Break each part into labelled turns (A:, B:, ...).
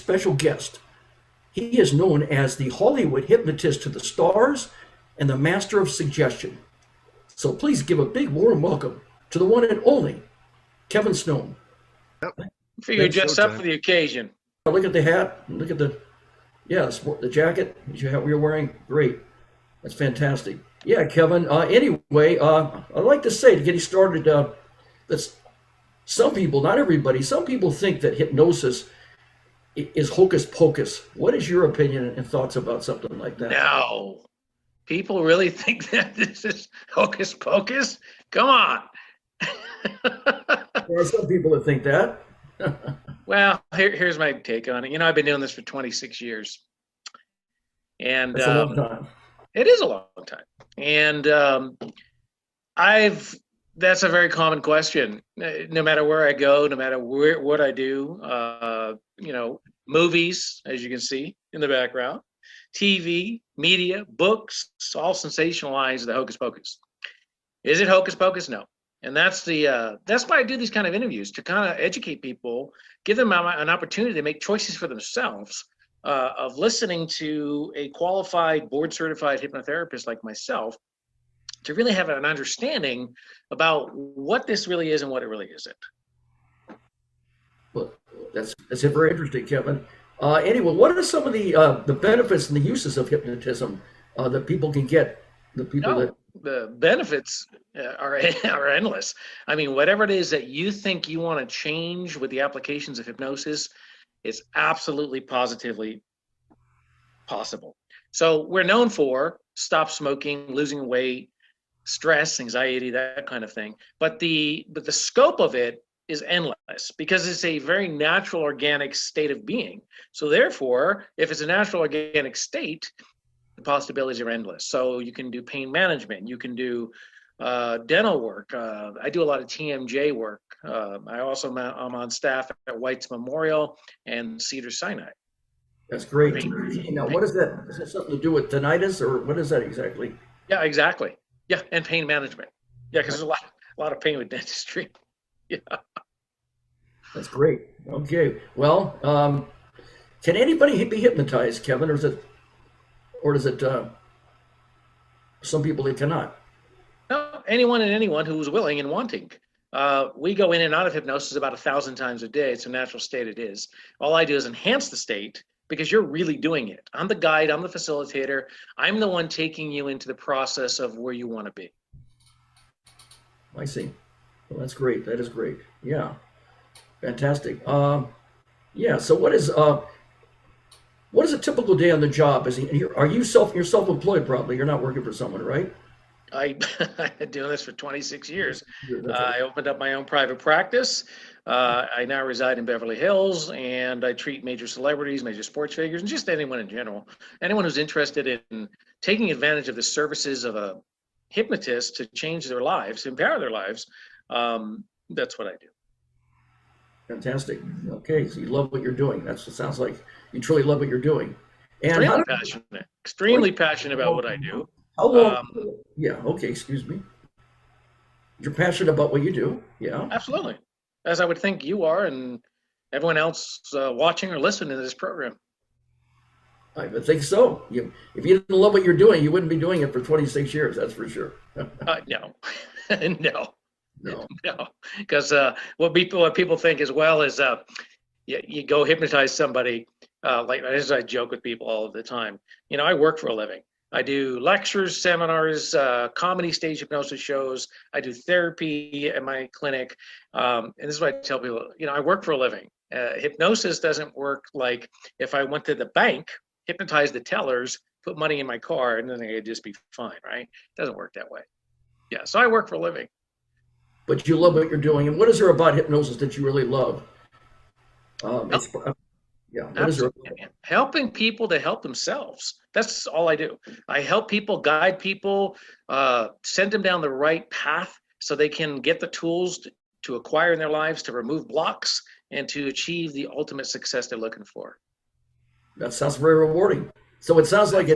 A: special guest. He is known as the Hollywood hypnotist to the stars and the master of suggestion. So please give a big warm welcome to the one and only Kevin Stone.
B: Yep. Figured just up for the occasion.
A: Look at the hat. Look at the jacket you're wearing. Great. That's fantastic. Yeah, Kevin. Anyway, I'd like to say, to get you started, that some people, not everybody, some people think that hypnosis is hocus pocus. What is your opinion and thoughts about something like that?
B: No. People really think that this is hocus pocus? Come on.
A: There are some people that think that.
B: Well, here's my take on it. You know, I've been doing this for 26 years. And
A: that's a long time.
B: It is a long time. And that's a very common question. No matter where I go, no matter what I do, you know, movies, as you can see in the background, TV, media, books, all sensationalize the hocus pocus. Is it hocus pocus? No. And that's why I do these kind of interviews, to kind of educate people, give them an opportunity to make choices for themselves, of listening to a qualified, board-certified hypnotherapist like myself, to really have an understanding about what this really is and what it really isn't.
A: Well, that's very interesting, Kevin. Anyway, what are some of the benefits and the uses of hypnotism that people can get?
B: The benefits are endless. I mean, whatever it is that you think you want to change with the applications of hypnosis, it's absolutely positively possible. So we're known for stop smoking, losing weight, stress, anxiety, that kind of thing. But the scope of it is endless, because it's a very natural, organic state of being. So therefore, if it's a natural, organic state, the possibilities are endless. So you can do pain management, you can do dental work. I do a lot of TMJ work. I'm on staff at White's Memorial and Cedars-Sinai.
A: That's great. Now, what is that? Is that something to do with tinnitus, or what is that exactly?
B: Yeah, exactly. Yeah, and pain management. Yeah, because there's a lot of pain with dentistry. Yeah.
A: That's great. Okay. Well, can anybody be hypnotized, Kevin, or is it some people that cannot?
B: No, anyone who's willing and wanting. We go in and out of hypnosis about 1,000 times a day. It's a natural state. It is. All I do is enhance the state, because you're really doing it. I'm the guide. I'm the facilitator. I'm the one taking you into the process of where you want to be.
A: I see. Well, that's great. That is great. Yeah. Fantastic. Yeah. So what is a typical day on the job? You're self-employed probably. You're not working for someone, right?
B: I've been doing this for 26 years. I opened up my own private practice. I now reside in Beverly Hills, and I treat major celebrities, major sports figures, and just anyone in general. Anyone who's interested in taking advantage of the services of a hypnotist to change their lives, empower their lives, that's what I do.
A: Fantastic. Okay, so you love what you're doing. It sounds like you truly love what you're doing. And
B: extremely passionate about what I do.
A: How long? Yeah. Okay. Excuse me. You're passionate about what you do. Yeah.
B: Absolutely. As I would think you are, and everyone else watching or listening to this program.
A: I would think so. If you didn't love what you're doing, you wouldn't be doing it for 26 years. That's for sure.
B: No. No. Because what people think as well is you go hypnotize somebody. Like, as I joke with people all the time, you know, I work for a living. I do lectures, seminars, comedy stage hypnosis shows. I do therapy at my clinic. And this is what I tell people, you know, I work for a living. Hypnosis doesn't work like if I went to the bank, hypnotize the tellers, put money in my car, and then I'd just be fine, right? It doesn't work that way. Yeah, so I work for a living.
A: But you love what you're doing. And what is there about hypnosis that you really love?
B: Helping people to help themselves. That's all I do. I help people, guide people, send them down the right path so they can get the tools to acquire in their lives, to remove blocks, and to achieve the ultimate success they're looking for.
A: That sounds very rewarding. So it sounds like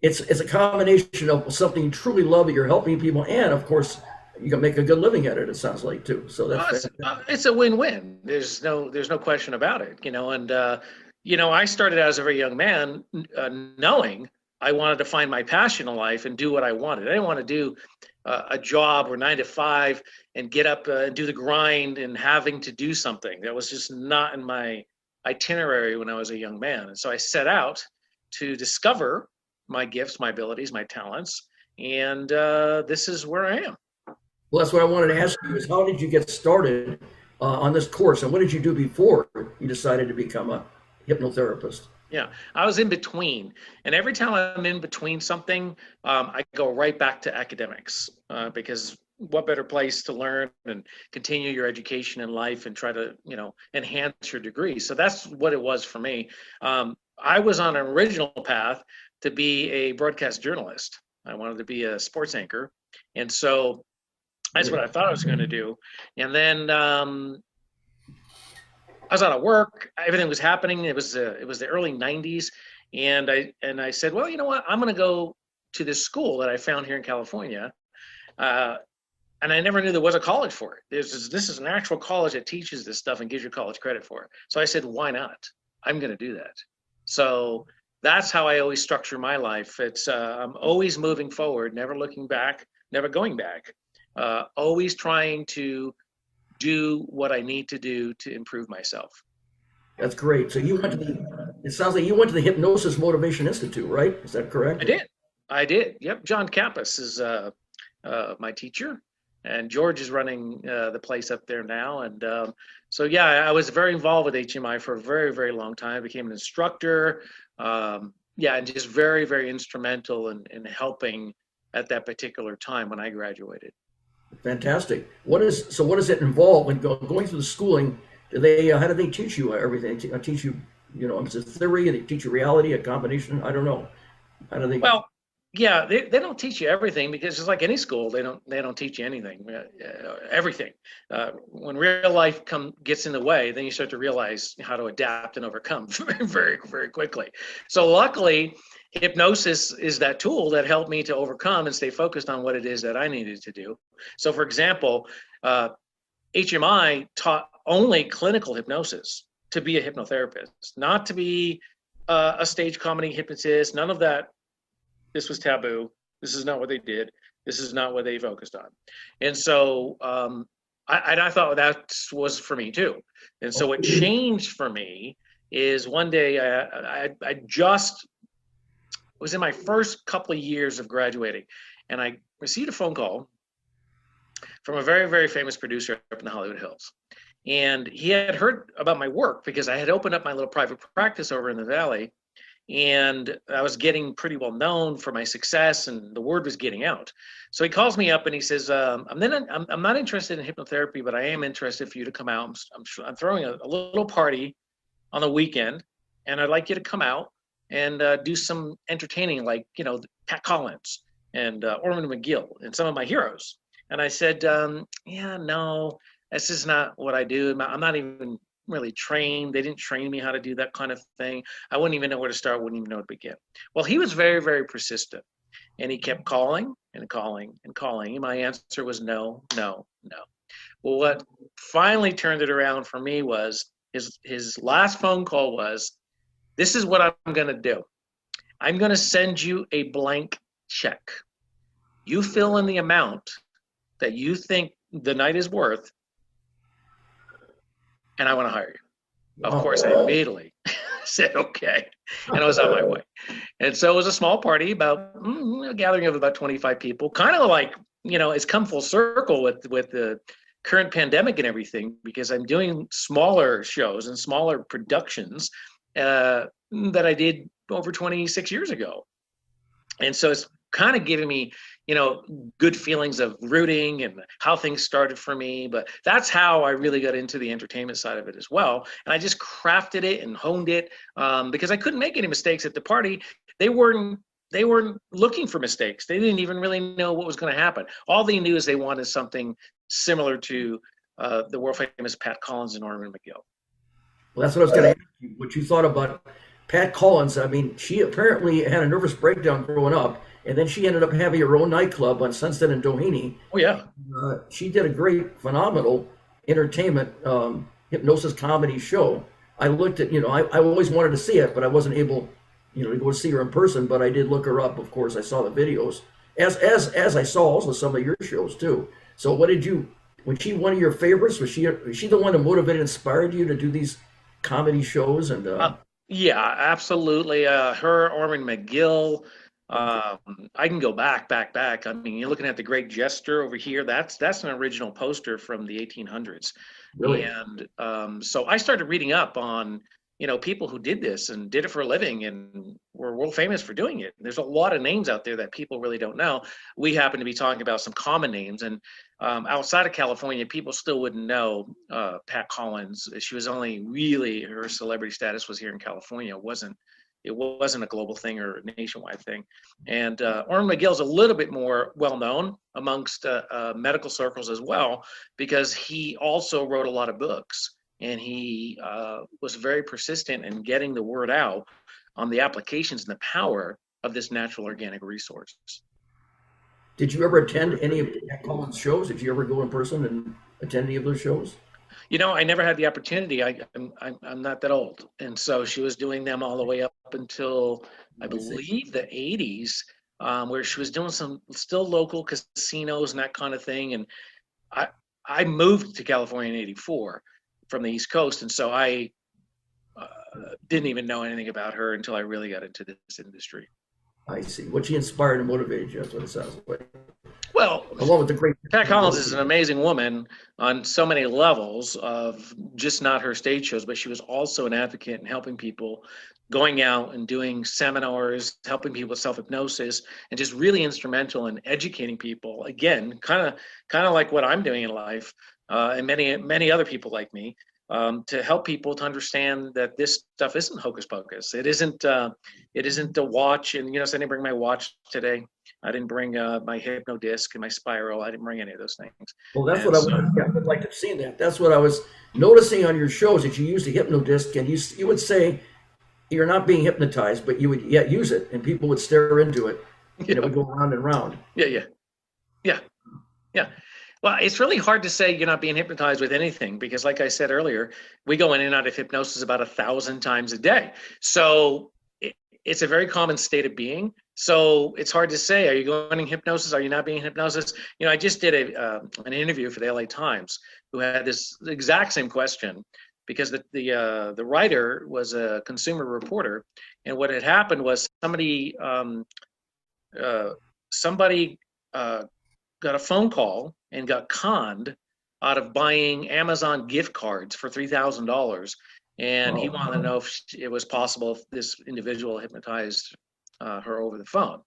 A: it's a combination of something you truly love, that you're helping people, and of course you can make a good living at it. It sounds like too. So that's
B: it's a win-win. There's no question about it. You know, and I started out as a very young man knowing I wanted to find my passion in life and do what I wanted. I didn't want to do a job or 9 to 5 and get up and do the grind and having to do something. That was just not in my itinerary when I was a young man. And so I set out to discover my gifts, my abilities, my talents, and this is where I am.
A: Well, that's what I wanted to ask you is how did you get started on this course, and what did you do before you decided to become a hypnotherapist?
B: Yeah, I was in between. And every time I'm in between something, I go right back to academics because what better place to learn and continue your education in life and try to, enhance your degree. So that's what it was for me. I was on an original path to be a broadcast journalist. I wanted to be a sports anchor. And so that's what I thought I was going to do. And then I was out of work. Everything was happening. It was the early '90s, and I said, well, you know what? I'm going to go to this school that I found here in California, and I never knew there was a college for it. This is an actual college that teaches this stuff and gives you college credit for it. So I said, why not? I'm going to do that. So that's how I always structure my life. It's I'm always moving forward, never looking back, never going back, always trying to do what I need to do to improve myself.
A: That's great. So it sounds like you went to the Hypnosis Motivation Institute, right? Is that correct?
B: I did. Yep. John Kappas is my teacher, and George is running the place up there now. And so, yeah, I was very involved with HMI for a very, very long time. I became an instructor. And just very, very instrumental in helping at that particular time when I graduated.
A: Fantastic. What does it involve when going through the schooling? How do they teach you everything? Teach you, is it theory? They teach you reality, a combination? I don't know. How do they?
B: Well, yeah, they don't teach you everything because just like any school, they don't teach you anything, everything. When real life gets in the way, then you start to realize how to adapt and overcome very, very, very quickly. So luckily, hypnosis is that tool that helped me to overcome and stay focused on what it is that I needed to do. So, for example, HMI taught only clinical hypnosis to be a hypnotherapist, not to be a stage comedy hypnotist, none of that. This was taboo. This is not what they did. This is not what they focused on. And so I thought that was for me too. And so what changed for me is one day I just was in my first couple of years of graduating, and I received a phone call from a very, very famous producer up in the Hollywood Hills. And he had heard about my work because I had opened up my little private practice over in the Valley, and I was getting pretty well known for my success, and the word was getting out. So he calls me up and he says, I'm not interested in hypnotherapy, but I am interested for you to come out. I'm throwing a little party on the weekend, and I'd like you to come out and do some entertaining, like, Pat Collins and Orman McGill and some of my heroes. And I said, no, this is not what I do. I'm not even really trained. They didn't train me how to do that kind of thing. I wouldn't even know where to start, wouldn't even know where to begin. Well, he was very, very persistent, and he kept calling and calling and calling. And my answer was no, no, no. Well, what finally turned it around for me was his last phone call was, this is what I'm going to do. I'm going to send you a blank check. You fill in the amount that you think the night is worth, and I want to hire you. Of course, I immediately said, okay. And I was on my way. And so it was a small party, about a gathering of about 25 people, kind of like, it's come full circle with the current pandemic and everything, because I'm doing smaller shows and smaller productions that I did over 26 years ago. And so it's kind of giving me, good feelings of rooting and how things started for me. But that's how I really got into the entertainment side of it as well. And I just crafted it and honed it because I couldn't make any mistakes at the party. They weren't looking for mistakes. They didn't even really know what was going to happen. All they knew is they wanted something similar to the world famous Pat Collins and Orman McGill.
A: Well, that's what I was going to ask you, what you thought about Pat Collins. I mean, she apparently had a nervous breakdown growing up, and then she ended up having her own nightclub on Sunset and Doheny.
B: Oh, yeah.
A: She did a great, phenomenal entertainment hypnosis comedy show. I looked at, I always wanted to see it, but I wasn't able, to go see her in person. But I did look her up. Of course, I saw the videos, as I saw also some of your shows too. So what did you? Was she one of your favorites? Was she the one that motivated, inspired you to do these comedy shows? And
B: Yeah, absolutely. Her, Orman McGill.
A: okay,
B: I can go back. I mean, you're looking at the Great Jester over here. That's an original poster from the 1800s.
A: really,
B: And so I started reading up on, people who did this and did it for a living and were world famous for doing it. There's a lot of names out there that people really don't know. We happen to be talking about some common names, and outside of California, people still wouldn't know Pat Collins. She was only really, her celebrity status was here in California. It wasn't a global thing or a nationwide thing. And Orrin McGill's a little bit more well known amongst medical circles as well, because he also wrote a lot of books, and he was very persistent in getting the word out on the applications and the power of this natural organic resource.
A: did you ever attend any of Jack Collins' shows? Did you ever go in person and attend any of those shows?
B: I never had the opportunity. I'm not that old, and so she was doing them all the way up until I
A: I see.
B: believe the 80s, where she was doing some still local casinos and that kind of thing. And I I moved to California in '84 from the East Coast, and so I didn't even know anything about her until I really got into this industry.
A: I see. What she inspired and motivated you. That's what it sounds like.
B: Well,
A: Along with the great.
B: Pat Collins is an amazing woman on so many levels of just not her stage shows, but she was also an advocate in helping people, going out and doing seminars, helping people with self-hypnosis, and just really instrumental in educating people. Again, kind of like what I'm doing in life, and many other people like me, to help people to understand that this stuff isn't hocus pocus. It isn't a watch. And so I didn't bring my watch today. I didn't bring my hypno disc and my spiral. I didn't bring any of those things.
A: Well, that's
B: And
A: what
B: so,
A: I would like to see that. That's what I was noticing on your shows that you used a hypno disc, and you would say you're not being hypnotized, but you would yet use it, and people would stare into it, and it would go round and round.
B: yeah, yeah, yeah. Well, it's really hard to say you're not being hypnotized with anything, because, like I said earlier, we go in and out of hypnosis about 1,000 times a day. So it's a very common state of being. So it's hard to say, are you going in hypnosis? Are you not being in hypnosis? I just did an interview for the LA Times who had this exact same question, because the writer was a consumer reporter, and what had happened was somebody got a phone call and got conned out of buying Amazon gift cards for $3,000, and he wanted to know if it was possible if this individual hypnotized her over the phone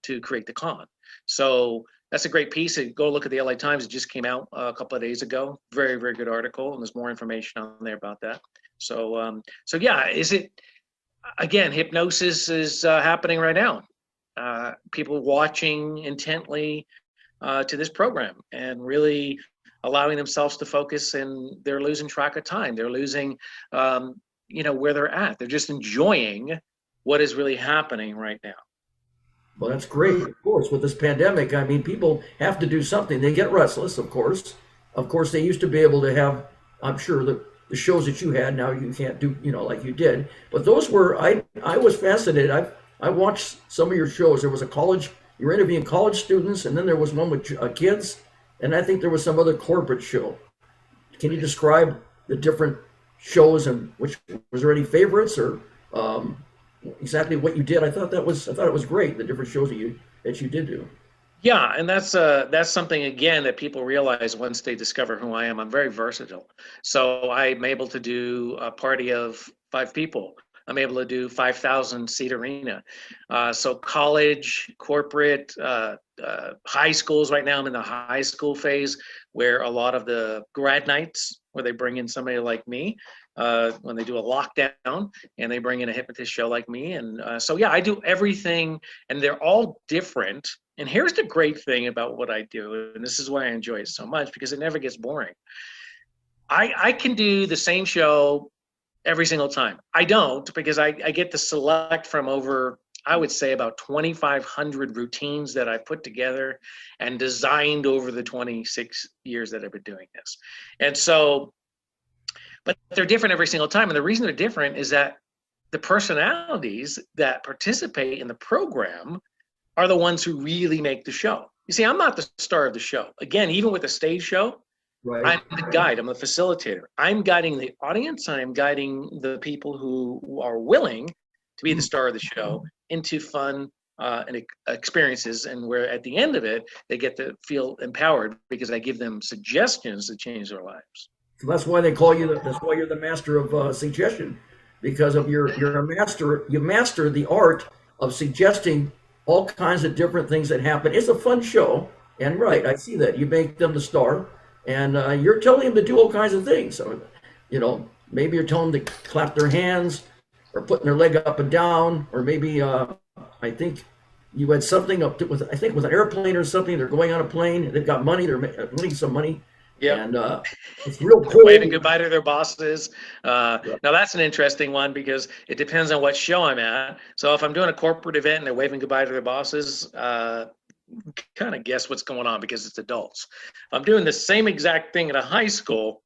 B: to create the con. So that's a great piece. Go look at the LA Times. It just came out a couple of days ago. Very, very good article, and there's more information on there about that. So yeah, again, hypnosis is happening right now. People watching intently to this program and really allowing themselves to focus, and they're losing track of time. They're losing, where they're at. They're just enjoying what is really happening right now.
A: Well, that's great. Of course, with this pandemic, I mean, people have to do something. They get restless, of course. Of course, they used to be able to have, I'm sure, the shows that you had. Now you can't do, like you did. But those were, I was fascinated. I watched some of your shows. There was you were interviewing college students, and then there was one with kids, and I think there was some other corporate show. Can you describe the different shows, and was there any favorites, or exactly what you did? I thought it was great, the different shows that you did do.
B: Yeah, and that's something, again, that people realize once they discover who I am. I'm very versatile. So I'm able to do a party of 5 people. I'm able to do 5,000 seat arena. So college, corporate, high schools. Right now I'm in the high school phase, where a lot of the grad nights, where they bring in somebody like me, when they do a lockdown, and they bring in a hypnotist show like me. And so, yeah, I do everything, and they're all different. And here's the great thing about what I do, and this is why I enjoy it so much, because it never gets boring. I can do the same show every single time. I don't, because I get to select from over, I would say, about 2,500 routines that I put together and designed over the 26 years that I've been doing this. And so but they're different every single time. And the reason they're different is that the personalities that participate in the program are the ones who really make the show. You see, I'm not the star of the show. Again, even with a stage show,
A: Right.
B: I'm the guide, I'm the facilitator. I'm guiding the audience, I'm guiding the people who are willing to be the star of the show into fun and experiences, and where at the end of it, they get to feel empowered because I give them suggestions to change their lives.
A: So that's why they call you. That's why you're the master of suggestion, because of you're a master. You master the art of suggesting all kinds of different things that happen. It's a fun show, and right, I see that you make them the star, and you're telling them to do all kinds of things. So, maybe you're telling them to clap their hands, or putting their leg up and down, or maybe I think you had something up to, with with an airplane or something. They're going on a plane. They've got money. They're winning some money.
B: Yeah,
A: and it's real cool.
B: Waving goodbye to their bosses. Now that's an interesting one because it depends on what show I'm at. So if I'm doing a corporate event and they're waving goodbye to their bosses, kind of guess what's going on because it's adults. If I'm doing the same exact thing at a high school,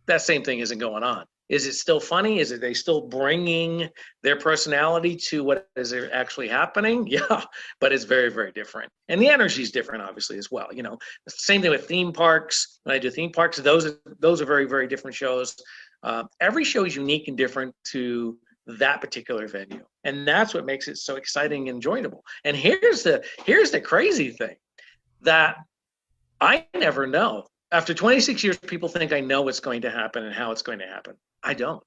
B: that same thing isn't going on. Is it still funny? Is it they still bringing their personality to what is actually happening? Yeah, but it's very, very different. And the energy is different, obviously, as well. Same thing with theme parks. When I do theme parks, those are very, very different shows. Every show is unique and different to that particular venue. And that's what makes it so exciting and enjoyable. And here's the crazy thing that I never know. After 26 years, people think I know what's going to happen and how it's going to happen. I don't,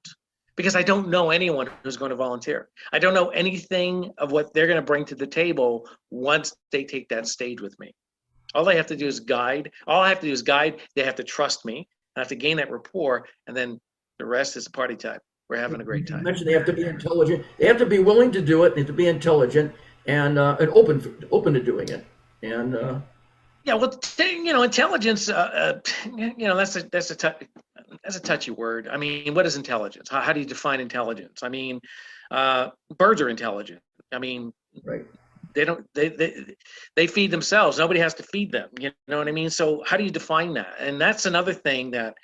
B: because I don't know anyone who's going to volunteer. I don't know anything of what they're going to bring to the table once they take that stage with me. All they have to do is guide. All I have to do is guide. They have to trust me. I have to gain that rapport, and then the rest is party time. We're having a great time.
A: You mentioned they have to be intelligent. They have to be willing to do it. They have to be intelligent and open to doing it. And
B: yeah, well, intelligence. That's a touchy word. I mean, what is intelligence? How do you define intelligence? I mean, birds are intelligent. I mean,
A: right.
B: They feed themselves. Nobody has to feed them. You know what I mean? So how do you define that? And that's another thing that,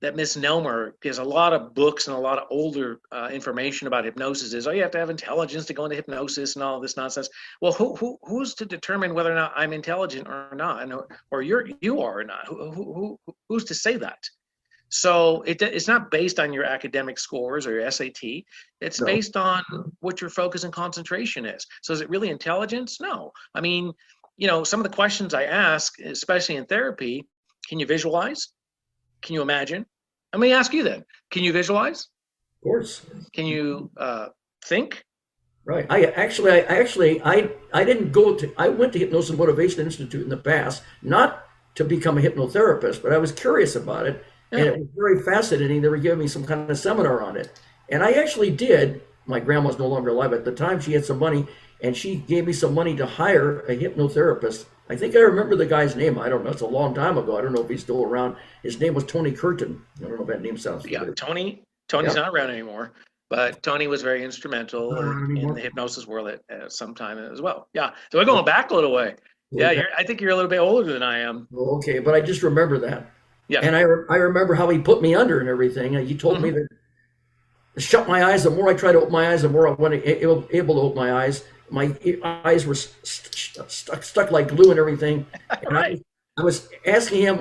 B: that misnomer, because a lot of books and a lot of older information about hypnosis is, you have to have intelligence to go into hypnosis and all this nonsense. Well, who's to determine whether or not I'm intelligent or not, or you are or not? Who's to say that? So it's not based on your academic scores or your SAT. It's based on what your focus and concentration is. So is it really intelligence? No. I mean, some of the questions I ask, especially in therapy, can you visualize? Can you imagine? Let me ask you then. Can you visualize?
A: Of course.
B: Can you think?
A: Right. I didn't go to. I went to Hypnosis and Motivation Institute in the past, not to become a hypnotherapist, but I was curious about it, and it was very fascinating. They were giving me some kind of seminar on it, and I actually did. My grandma's no longer alive at the time. She had some money, and she gave me some money to hire a hypnotherapist. I think I remember the guy's name. I don't know. It's a long time ago. I don't know if he's still around. His name was Tony Curtin. I don't know if that name sounds familiar.
B: Tony's not around anymore, but Tony was very instrumental in the hypnosis world at some time as well. Yeah. So we're going back a little way. Yeah. I think you're a little bit older than I am.
A: Okay. But I just remember that.
B: Yeah.
A: And I remember how he put me under and everything. And he told me that to shut my eyes. The more I tried to open my eyes, the more I wasn't able to open my eyes. My eyes were stuck like glue and everything. And I was asking him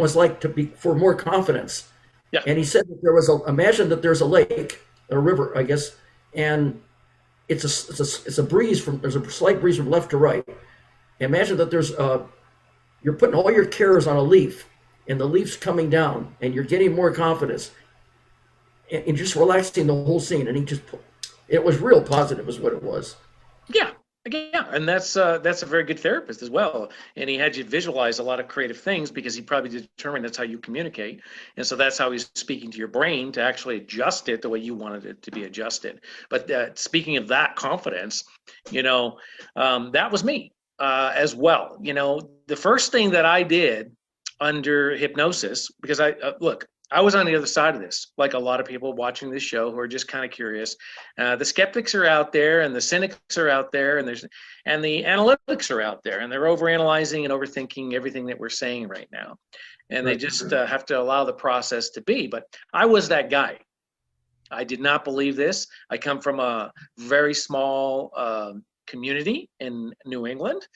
A: for more confidence.
B: Yeah.
A: And he said that imagine that there's a lake, a river, I guess, and it's a breeze there's a slight breeze from left to right. Imagine that you're putting all your cares on a leaf, and the leaf's coming down, and you're getting more confidence, and just relaxing the whole scene. And it was real positive, is what it was.
B: Yeah. Yeah, and that's a very good therapist as well. And he had you visualize a lot of creative things because he probably determined that's how you communicate. And so that's how he's speaking to your brain to actually adjust it the way you wanted it to be adjusted. But speaking of that confidence, that was me as well. The first thing that I did under hypnosis, because I was on the other side of this, like a lot of people watching this show who are just kind of curious. The skeptics are out there, and the cynics are out there, and the analytics are out there, and they're overanalyzing and overthinking everything that we're saying right now. and they just have to allow the process to be. But I was that guy. I did not believe this. I come from a very small community in New England,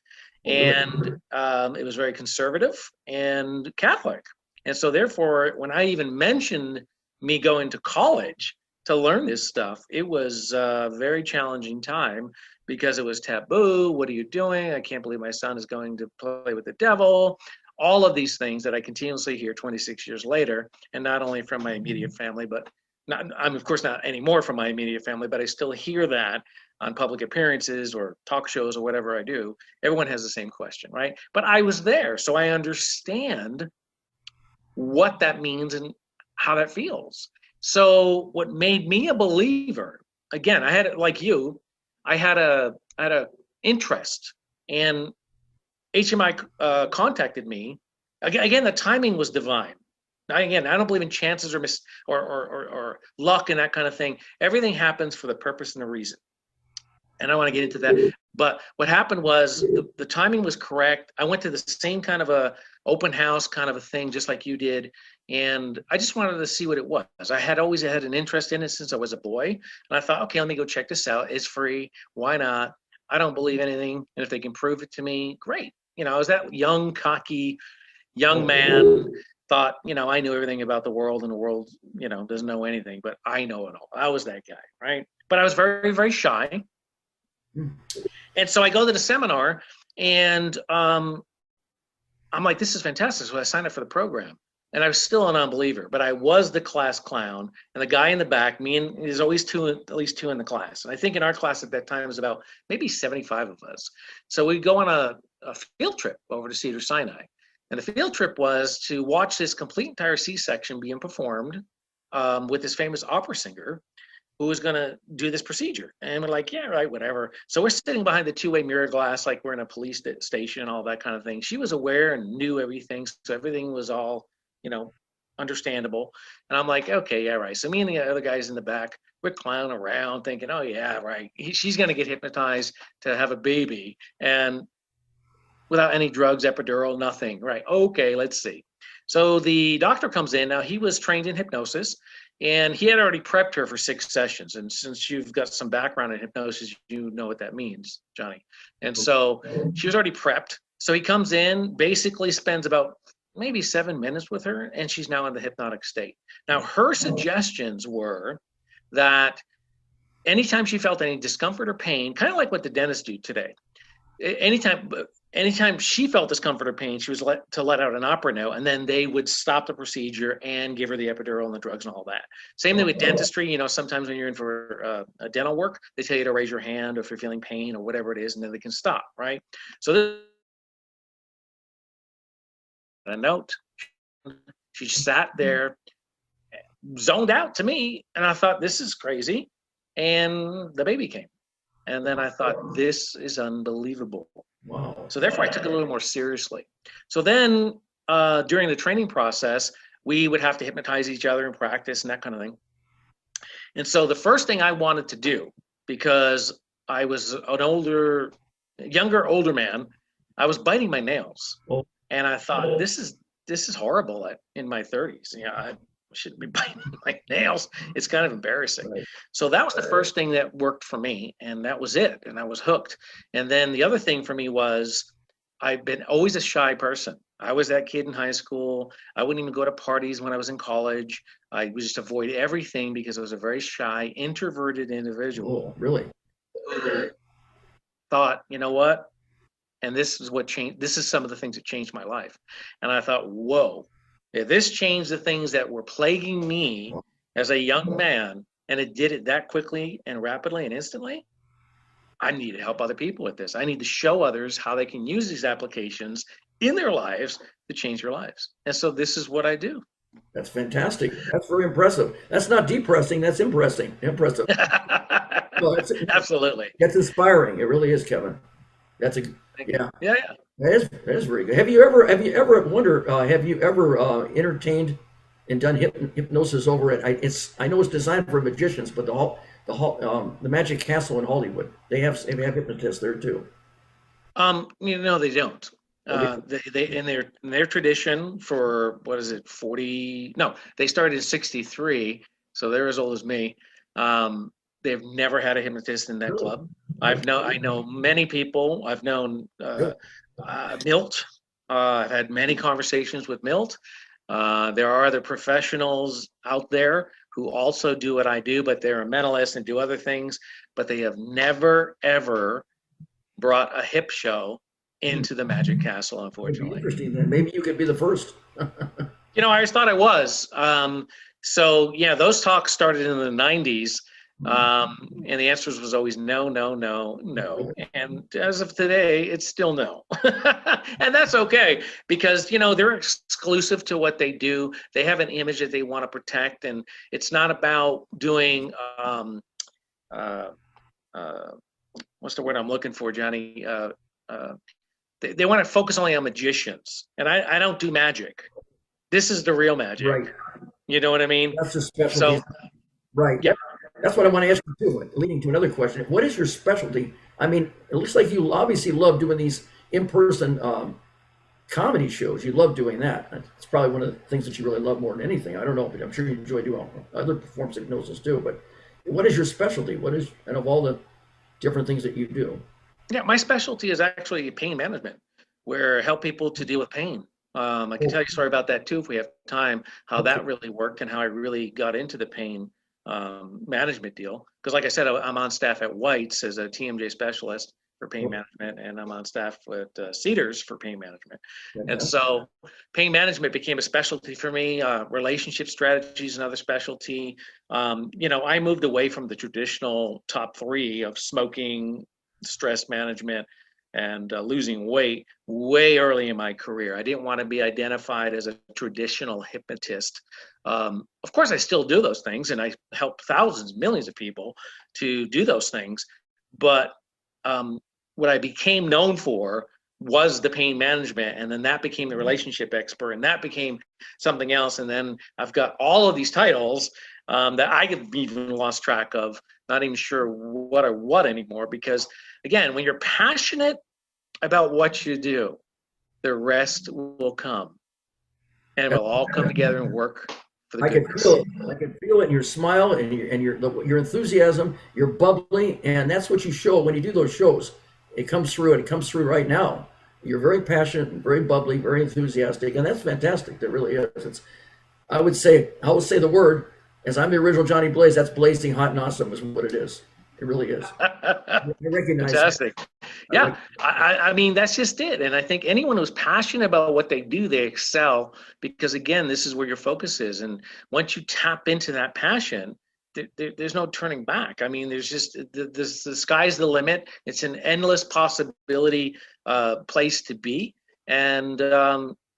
B: and it was very conservative and Catholic. And so therefore, when I even mentioned me going to college to learn this stuff, it was a very challenging time because it was taboo. What are you doing? I can't believe my son is going to play with the devil. All of these things that I continuously hear 26 years later, and not only from my immediate family, but I'm of course not anymore from my immediate family, but I still hear that on public appearances or talk shows or whatever I do. Everyone has the same question, right? But I was there, so I understand what that means and how that feels. So what made me a believer, again, I had, like you, I had a interest, and HMI contacted me. Again, the timing was divine. Again, I don't believe in chances or luck and that kind of thing. Everything happens for the purpose and a reason. And I want to get into that. But what happened was the timing was correct. I went to the same kind of a open house kind of a thing, just like you did. And I just wanted to see what it was. I had always had an interest in it since I was a boy. And I thought, okay, let me go check this out. It's free. Why not? I don't believe anything. And if they can prove it to me, great. You know, I was that young, cocky, young man, thought, you know, I knew everything about the world, and the world, you know, doesn't know anything, but I know it all. I was that guy, right? But I was very, very shy. And so I go to the seminar, and I'm like, this is fantastic. So I signed up for the program, and I was still a non-believer, but I was the class clown, and the guy in the back, there's always at least two in the class. And I think in our class at that time was about maybe 75 of us. So we go on a field trip over to Cedars-Sinai. And the field trip was to watch this complete entire C-section being performed with this famous opera singer who was going to do this procedure. And we're like, yeah, right, whatever. So we're sitting behind the two-way mirror glass like we're in a police station, all that kind of thing. She was aware and knew everything, so everything was all, you know, understandable. And I'm like, okay, yeah, right. So me and the other guys in the back, we're clowning around thinking, oh, yeah, right. She's going to get hypnotized to have a baby. And without any drugs, epidural, nothing, right? Okay, let's see. So the doctor comes in. Now, he was trained in hypnosis, and he had already prepped her for 6 sessions. And since you've got some background in hypnosis, you know what that means, Johnny. And so she was already prepped. So he comes in, basically spends about maybe 7 minutes with her, and she's now in the hypnotic state. Now, her suggestions were that anytime she felt any discomfort or pain, kind of like what the dentists do today, anytime she felt discomfort or pain, she was let out an opera note, and then they would stop the procedure and give her the epidural and the drugs and all that. Same thing with dentistry. You know, sometimes when you're in for a dental work, they tell you to raise your hand if you're feeling pain or whatever it is, and then they can stop, right? So this a note. She sat there, zoned out to me, and I thought, this is crazy. And the baby came. And then I thought, this is unbelievable.
A: Wow.
B: So therefore, I took it a little more seriously. So then during the training process, we would have to hypnotize each other and practice and that kind of thing. And so the first thing I wanted to do, because I was an younger man, I was biting my nails.
A: Oh.
B: And I thought, this is horrible in my 30s. You know, I shouldn't be biting my nails. It's kind of embarrassing. Right. So that was the first thing that worked for me, and that was it. And I was hooked. And then the other thing for me was I've been always a shy person. I was that kid in high school. I wouldn't even go to parties when I was in college. I would just avoid everything because I was a very shy, introverted individual.
A: Oh, really?
B: Thought, you know what? And this is what changed. This is some of the things that changed my life. And I thought, whoa, if this changed the things that were plaguing me as a young man, and it did it that quickly and rapidly and instantly, I need to help other people with this. I need to show others how they can use these applications in their lives to change their lives. And so this is what I do.
A: That's fantastic. That's very impressive. That's not depressing. That's impressive. Well,
B: absolutely.
A: That's inspiring. It really is, Kevin. That's
B: yeah.
A: That is very good. Have you ever entertained and done hypnosis over at I know it's designed for magicians, but the Magic Castle in Hollywood, they have hypnotists there too.
B: You know, they don't. They in their tradition for, what is it, 40? No, they started in 63, so they're as old as me. They've never had a hypnotist in that club. I know many people. I've known Milt. I've had many conversations with Milt. There are other professionals out there who also do what I do, but they're a mentalist and do other things. But they have never, ever brought a hip show into the Magic Castle, unfortunately.
A: Interesting. Then maybe you could be the first.
B: I always thought I was. So yeah, those talks started in the 90s. And the answer was always no, no, no, no. And as of today, it's still no. And that's okay, because, they're exclusive to what they do. They have an image that they want to protect. And it's not about doing, what's the word I'm looking for, Johnny? They want to focus only on magicians. And I don't do magic. This is the real magic.
A: Right.
B: You know what I mean?
A: That's a specialty.
B: So,
A: right.
B: Yep.
A: That's what I want to ask you too, leading to another question. What is your specialty? I mean, it looks like you obviously love doing these in-person comedy shows. You love doing that. It's probably one of the things that you really love more than anything. I don't know, but I'm sure you enjoy doing other forms of hypnosis too. But what is your specialty? And of all the different things that you do?
B: Yeah, my specialty is actually pain management, where I help people to deal with pain. I can tell you a story about that too, if we have time, how that really worked and how I really got into the pain management deal. Because like I said, I'm on staff at White's as a TMJ specialist for pain management, and I'm on staff with Cedars for pain management. And so pain management became a specialty for me. Relationship strategies, another specialty. I moved away from the traditional top 3 of smoking, stress management, and losing weight way early in my career. I didn't want to be identified as a traditional hypnotist. Of course, I still do those things, and I help thousands, millions of people to do those things. But what I became known for was the pain management, and then that became the relationship expert, and that became something else. And then I've got all of these titles that I have even lost track of, not even sure what are what anymore. Because again, when you're passionate about what you do, the rest will come, and it will all come together and work for the goodness.
A: I can feel it in your smile and your enthusiasm. You're bubbly, and that's what you show when you do those shows. It comes through, and it comes through right now. You're very passionate and very bubbly, very enthusiastic, and that's fantastic. That really is. I will say the word, as I'm the original Johnny Blaze, that's blazing hot and awesome is what it is. It really is. I recognize
B: Fantastic.
A: That.
B: Yeah, I mean, that's just it. And I think anyone who's passionate about what they do, they excel, because again, this is where your focus is. And once you tap into that passion, there's no turning back. I mean, there's just the sky's the limit. It's an endless possibility place to be. And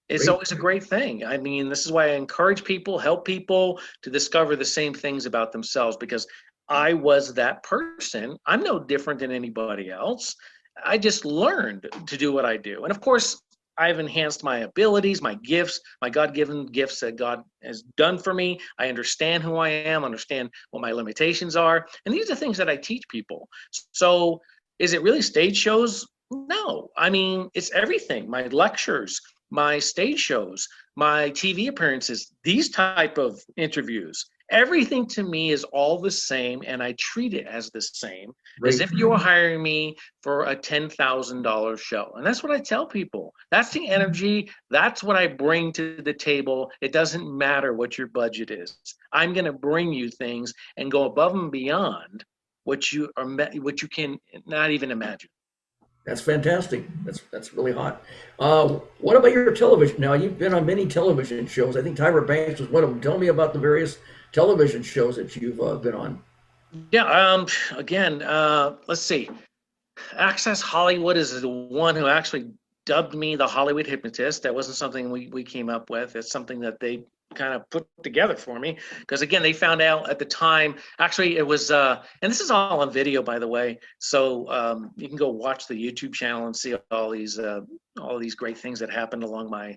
B: it's always a great thing. I mean, this is why I encourage people, help people to discover the same things about themselves, because I was that person. I'm no different than anybody else. I just learned to do what I do. And of course, I've enhanced my abilities, my gifts, my God-given gifts that God has done for me. I understand who I am, understand what my limitations are. And these are things that I teach people. So is it really stage shows? No. I mean, it's everything. My lectures, my stage shows, my TV appearances, these type of interviews. Everything to me is all the same, and I treat it as the same, as if you were hiring me for a $10,000 show. And that's what I tell people. That's the energy. That's what I bring to the table. It doesn't matter what your budget is. I'm going to bring you things and go above and beyond what you can not even imagine.
A: That's fantastic. That's really hot. What about your television? Now, you've been on many television shows. I think Tyra Banks was one of them. Tell me about the various television shows that you've been on.
B: Yeah. Again, let's see. Access Hollywood is the one who actually dubbed me the Hollywood hypnotist. That wasn't something we came up with. It's something that they kind of put together for me, because again, they found out at the time, actually it was and this is all on video, by the way, so you can go watch the YouTube channel and see all these great things that happened along my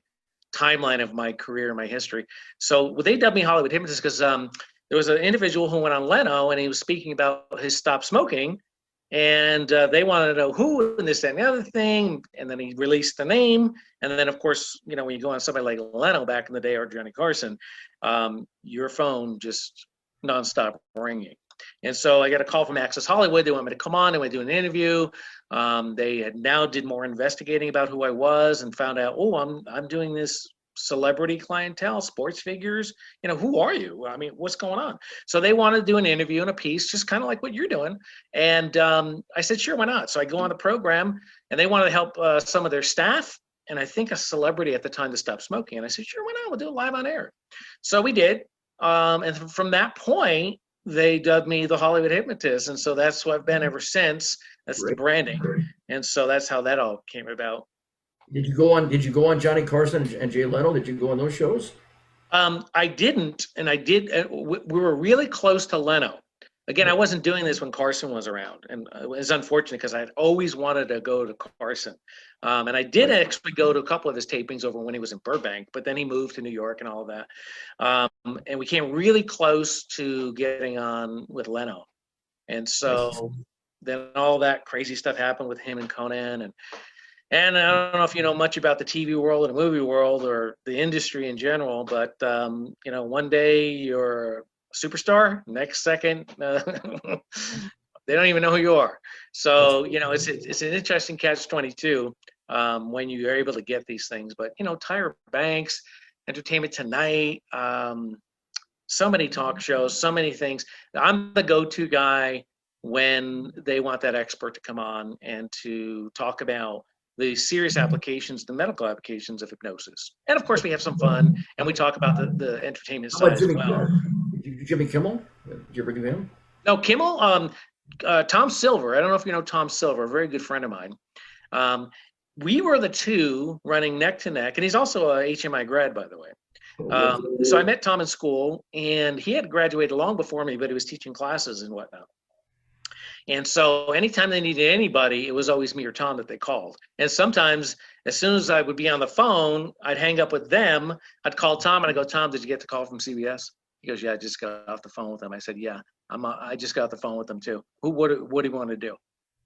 B: timeline of my career, my history. So they dubbed me Hollywood hypnotist because there was an individual who went on Leno, and he was speaking about his stop smoking, And they wanted to know who and this, that, and the other thing. And then he released the name. And then, of course, you know, when you go on somebody like Leno back in the day or Johnny Carson, your phone just nonstop ringing. And so I got a call from Access Hollywood. They want me to come on. They want to do an interview. They had now did more investigating about who I was and found out, oh, I'm doing this celebrity clientele, sports figures. You know, who are you? I mean, what's going on? So they wanted to do an interview and a piece, just kind of like what you're doing. And I said, sure, why not? So I go on the program, and they wanted to help some of their staff, and I think a celebrity at the time to stop smoking. And I said, sure, why not? We'll do it live on air. So we did. And from that point, they dubbed me the Hollywood Hypnotist. And so that's what I've been ever since. That's the branding. And so that's how that all came about.
A: Did you go on Johnny Carson and Jay Leno? Did you go on those shows?
B: I didn't, and I did. We were really close to Leno. Again, I wasn't doing this when Carson was around, and it was unfortunate because I'd always wanted to go to Carson. And I did actually go to a couple of his tapings over when he was in Burbank, but then he moved to New York and all of that. And we came really close to getting on with Leno. And so then all that crazy stuff happened with him and Conan. And I don't know if you know much about the TV world and the movie world or the industry in general, but, you know, one day you're a superstar, next second, they don't even know who you are. So, you know, it's an interesting catch-22 when you are able to get these things. But, you know, Tyra Banks, Entertainment Tonight, so many talk shows, so many things. I'm the go-to guy when they want that expert to come on and to talk about the serious applications, the medical applications of hypnosis. And of course, we have some fun, and we talk about the entertainment side as well.
A: Jimmy Kimmel? Did you ever do him?
B: No, Kimmel, Tom Silver. I don't know if you know Tom Silver, a very good friend of mine. We were the two running neck to neck, and he's also a HMI grad, by the way. So I met Tom in school, and he had graduated long before me, but he was teaching classes and whatnot. And so anytime they needed anybody, it was always me or Tom that they called. And sometimes as soon as I would be on the phone, I'd hang up with them. I'd call Tom and I go, Tom, did you get the call from CBS? He goes, yeah, I just got off the phone with them. I said, yeah, I just got off the phone with them too. What do you want to do?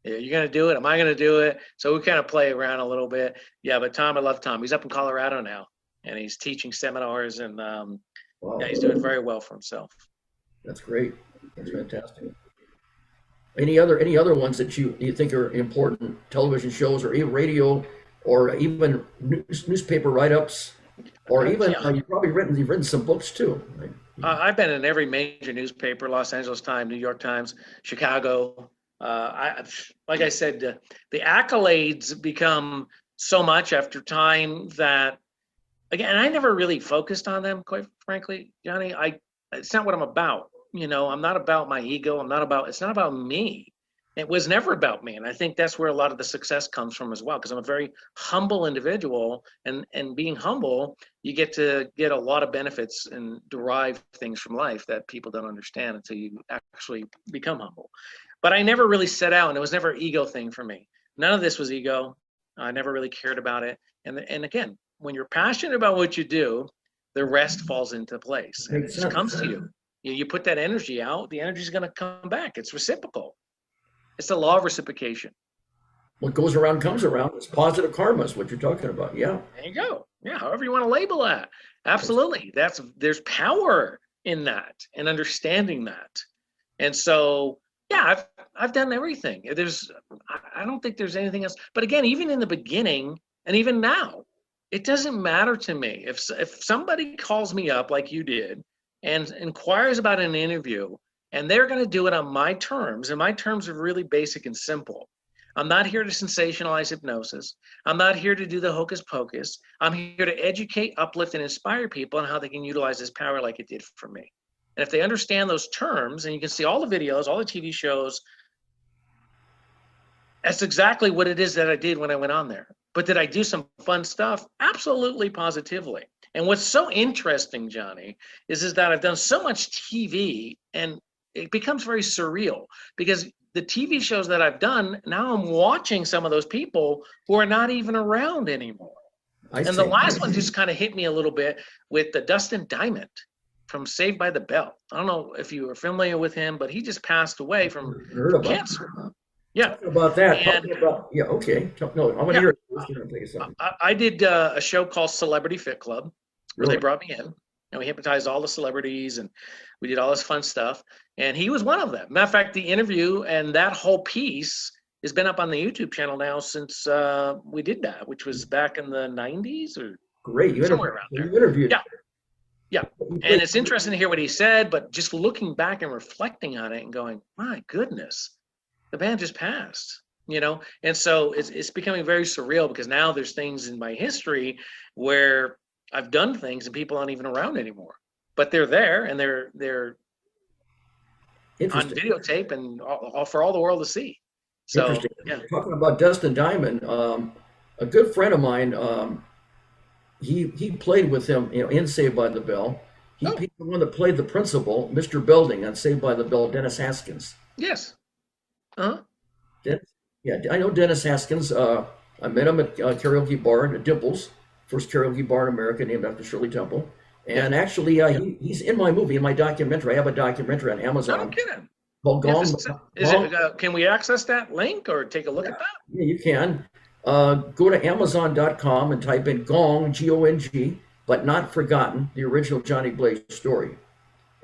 B: Are you going to do it? Am I going to do it? So we kind of play around a little bit. Yeah, but Tom, I love Tom. He's up in Colorado now, and he's teaching seminars, and yeah, he's doing very well for himself.
A: That's great. That's fantastic. Any other ones that you think are important, television shows or even radio or even newspaper write-ups, or even you've written some books too, right?
B: I've been in every major newspaper: Los Angeles Times, New York Times, Chicago. Like I said, the accolades become so much after time that, again, I never really focused on them, quite frankly, Johnny. It's not what I'm about. You know, I'm not about my ego. It's not about me. It was never about me. And I think that's where a lot of the success comes from as well, because I'm a very humble individual, and being humble, you get to get a lot of benefits and derive things from life that people don't understand until you actually become humble. But I never really set out, and it was never an ego thing for me. None of this was ego. I never really cared about it. And again, when you're passionate about what you do, the rest falls into place and it just comes to you. You put that energy out, the energy is going to come back. It's reciprocal. It's the law of reciprocation.
A: What goes around comes around. It's positive karma is what you're talking about. Yeah.
B: There you go. Yeah, however you want to label that. Absolutely. There's power in that and understanding that. And so, yeah, I've done everything. I don't think there's anything else. But again, even in the beginning and even now, it doesn't matter to me. If somebody calls me up like you did and inquires about an interview, and they're going to do it on my terms, and my terms are really basic and simple. I'm not here to sensationalize hypnosis. I'm not here to do the hocus pocus. I'm here to educate, uplift, and inspire people on how they can utilize this power like it did for me. And if they understand those terms, and you can see all the videos, all the TV shows, that's exactly what it is that I did when I went on there. But did I do some fun stuff? Absolutely, positively. And what's so interesting, Johnny, is that I've done so much TV, and it becomes very surreal, because the TV shows that I've done, now I'm watching some of those people who are not even around anymore. The last one just kind of hit me a little bit with the Dustin Diamond from Saved by the Bell. I don't know if you were familiar with him, but he just passed away from cancer. Yeah.
A: Talking about that.
B: And
A: Talking about, yeah, okay. No, I want to
B: yeah,
A: hear it. I was gonna tell you something.
B: I did a show called Celebrity Fit Club where they
A: Really?
B: brought me in and we hypnotized all the celebrities and we did all this fun stuff. And he was one of them. Matter of fact, the interview and that whole piece has been up on the YouTube channel now since we did that, which was back in the 90s or
A: Great.
B: somewhere around there.
A: You interviewed.
B: Yeah. Yeah. And it's interesting to hear what he said, but just looking back and reflecting on it and going, my goodness, the band just passed, you know? And so it's becoming very surreal because now there's things in my history where I've done things and people aren't even around anymore, but they're there and they're on videotape and all for all the world to see. So, yeah.
A: Talking about Dustin Diamond, a good friend of mine, he played with him, in Saved by the Bell. He's the one that played the principal, Mr. Belding, on Saved by the Bell, Dennis Haskins.
B: Yes. Uh-huh.
A: Yeah, I know Dennis Haskins. I met him at karaoke bar at Dimples, first karaoke bar in America, named after Shirley Temple. And actually, he's in my movie, in my documentary. I have a documentary on Amazon.
B: No kidding.
A: Called Gong.
B: Can we access that link or take a look at that?
A: Yeah, you can. Go to Amazon.com and type in Gong, G-O-N-G, but not forgotten, the original Johnny Blaze story.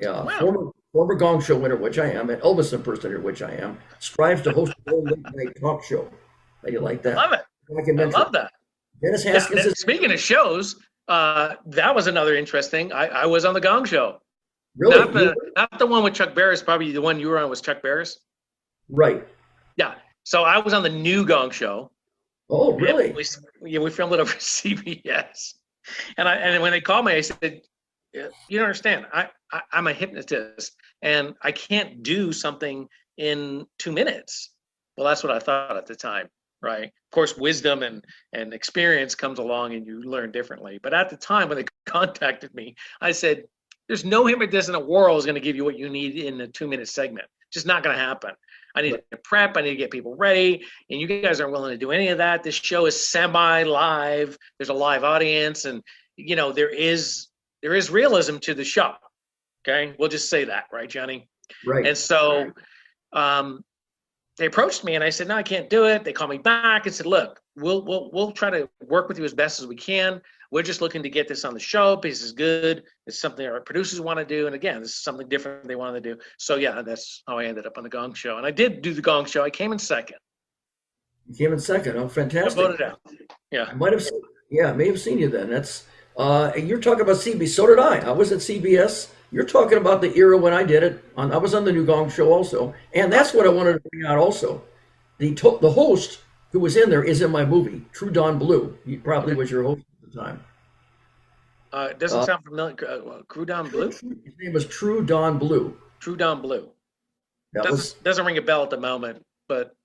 B: Wow.
A: Former Gong Show winner, which I am, and Elvis impersonator, which I am, strives to host a late night talk show. How do you like that?
B: Love it. I love that.
A: Dennis Haskins.
B: Speaking of shows, that was another interesting. I was on the Gong Show.
A: Really?
B: Not the one with Chuck Barris. Probably the one you were on was Chuck Barris.
A: Right.
B: Yeah. So I was on the new Gong Show.
A: Oh, really?
B: We filmed it over CBS. And when they called me, I said, "You don't understand. I'm a hypnotist, and I can't do something in 2 minutes." Well, that's what I thought at the time, right? Of course, wisdom and experience comes along, and you learn differently. But at the time when they contacted me, I said, "There's no hypnotist in the world who's going to give you what you need in a 2-minute segment. Just not going to happen. I need to prep. I need to get people ready. And you guys aren't willing to do any of that. This show is semi-live. There's a live audience. And, there is realism to the show. Okay. We'll just say that. Right, Johnny?
A: Right.
B: And so they approached me and I said, no, I can't do it. They called me back and said, look, we'll try to work with you as best as we can. We're just looking to get this on the show because it's good. It's something our producers want to do. And again, this is something different they wanted to do. So yeah, that's how I ended up on the Gong Show. And I did do the Gong Show. I came in second.
A: You came in second. Oh, fantastic.
B: I voted out. Yeah.
A: I may have seen you then. That's you're talking about CBS. So did I. I was at CBS. You're talking about the era when I did it. I was on the new Gong Show also. And that's what I wanted to bring out also. The host who was in there is in my movie, True Don Blue. He probably was your host at the time.
B: It doesn't sound familiar. True Don Blue?
A: His name was True Don Blue.
B: True Don Blue. Doesn't ring a bell at the moment, but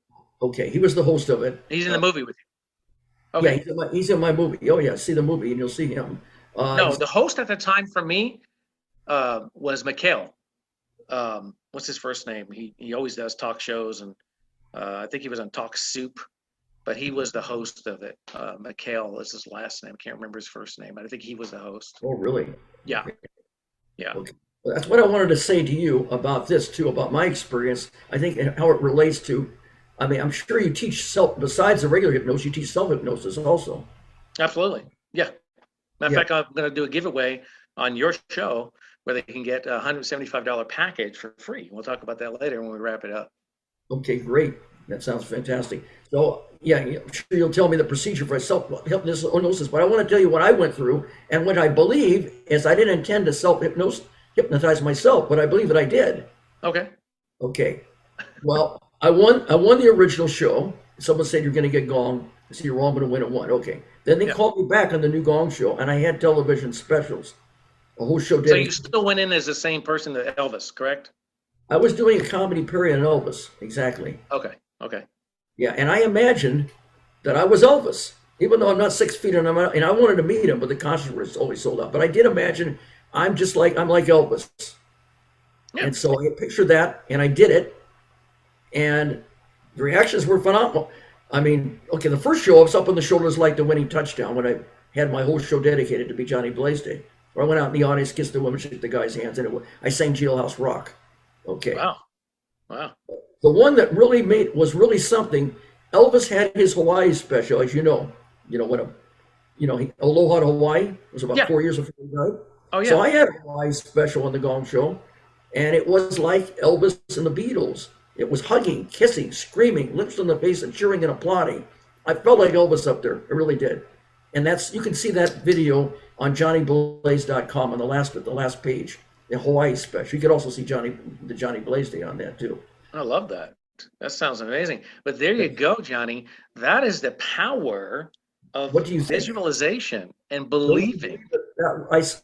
A: okay, he was the host of it.
B: He's in the movie with you. Okay.
A: Yeah, he's in my movie. Oh yeah, see the movie and you'll see him.
B: No, the host at the time for me was Mikhail. What's his first name? He always does talk shows, and I think he was on Talk Soup, but he was the host of it. Mikhail is his last name. I can't remember his first name, but I think he was the host.
A: Oh, really?
B: Yeah. Yeah.
A: Okay. Well, that's what I wanted to say to you about this too, about my experience. I think and how it relates to. I mean, I'm sure you teach besides the regular hypnosis, you teach self-hypnosis also.
B: Absolutely. Yeah. Matter of fact, I'm going to do a giveaway on your show where they can get a $175 package for free. We'll talk about that later when we wrap it up.
A: Okay, great. That sounds fantastic. So, yeah, I'm sure you'll tell me the procedure for self-hypnosis, but I want to tell you what I went through and what I believe is I didn't intend to self-hypnotize myself, but I believe that I did.
B: Okay.
A: Okay. Well, I won the original show. Someone said you're going to get Gong. I said, you're wrong, I'm going to win at one. Okay. Then they called me back on the new Gong Show, and I had television specials. A whole show.
B: So you still went in as the same person that Elvis, correct?
A: I was doing a comedy period on Elvis. Exactly.
B: Okay. Okay.
A: Yeah, and I imagined that I was Elvis, even though I'm not 6 feet and I wanted to meet him, but the concerts were always sold out. But I did imagine I'm like Elvis. Yeah. And so I pictured that, and I did it, and the reactions were phenomenal. I mean, okay, the first show I was up on the shoulders like the winning touchdown when I had my whole show dedicated to be Johnny Blaze Day. Where I went out in the audience, kissed the woman, shook the guy's hands, and I sang Jailhouse Rock. Okay.
B: Wow.
A: The one that really was really something. Elvis had his Hawaii special, as you know. You know what a Aloha to Hawaii was about
B: Yeah.
A: 4 years before he died.
B: Oh
A: So
B: yeah.
A: I had a Hawaii special on the Gong Show, and it was like Elvis and the Beatles. It was hugging, kissing, screaming, lips on the face, and cheering and applauding. I felt like Elvis up there. I really did. And you can see that video on johnnyblaze.com on the last page, the Hawaii special. You could also see the Johnny Blaze Day on that too.
B: I love that. That sounds amazing. But there you go, Johnny. That is the power of
A: What do you think?
B: visualization and believing.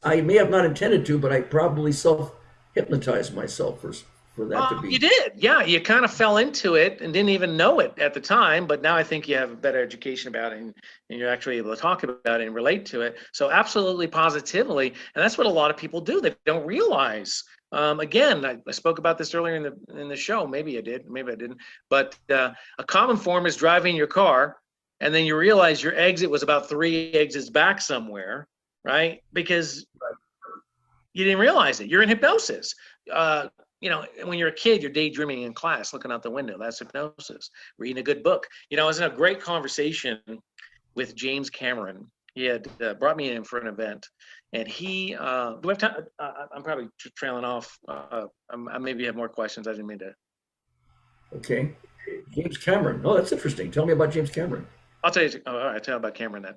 A: I may have not intended to, but I probably self-hypnotized myself for that to be.
B: You did. Yeah, you kind of fell into it and didn't even know it at the time, but now I think you have a better education about it and you're actually able to talk about it and relate to it. So absolutely, positively. And that's what a lot of people do. They don't realize. Again, I spoke about this earlier in the show. Maybe I did, maybe I didn't. But a common form is driving your car and then you realize your exit was about 3 exits back somewhere, right? Because you didn't realize it. You're in hypnosis. When you're a kid, you're daydreaming in class, looking out the window. That's hypnosis. Reading a good book. I was in a great conversation with James Cameron. He had brought me in for an event, and he. Do I have time? I'm probably trailing off. I maybe have more questions. I didn't mean to.
A: Okay, James Cameron. Oh, that's interesting. Tell me about James Cameron.
B: I'll tell you. All right, I'll tell you about Cameron then.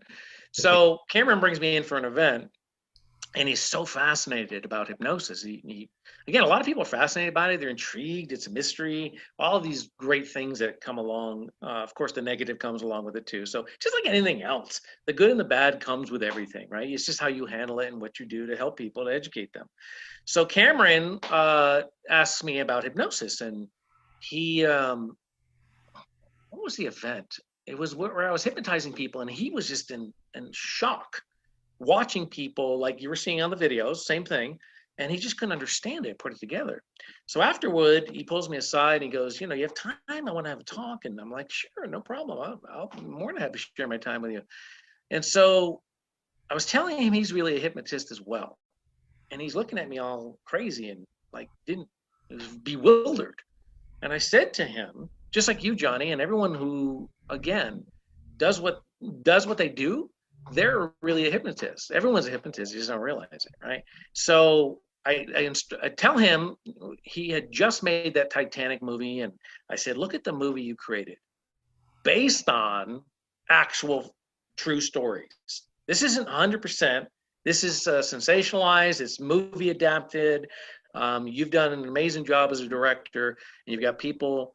B: So Cameron brings me in for an event. And he's so fascinated about hypnosis. Again, a lot of people are fascinated by it. They're intrigued. It's a mystery. All of these great things that come along. Of course, the negative comes along with it too. So just like anything else, the good and the bad comes with everything, right? It's just how you handle it and what you do to help people, to educate them. So Cameron asked me about hypnosis, and he, what was the event? It was where I was hypnotizing people, and he was just in shock. Watching people like you were seeing on the videos, same thing, and he just couldn't understand it, put it together. So afterward, he pulls me aside and he goes, you have time? I want to have a talk. And I'm like, sure, no problem. I'll be more than happy to share my time with you. And so I was telling him he's really a hypnotist as well. And he's looking at me all crazy and was bewildered. And I said to him, just like you, Johnny, and everyone who, again, does what they do, they're really a hypnotist. Everyone's a hypnotist. You just don't realize it, right? So I tell him he had just made that Titanic movie, and I said, look at the movie you created based on actual true stories. This isn't 100%. This is sensationalized. It's movie adapted. You've done an amazing job as a director, and you've got people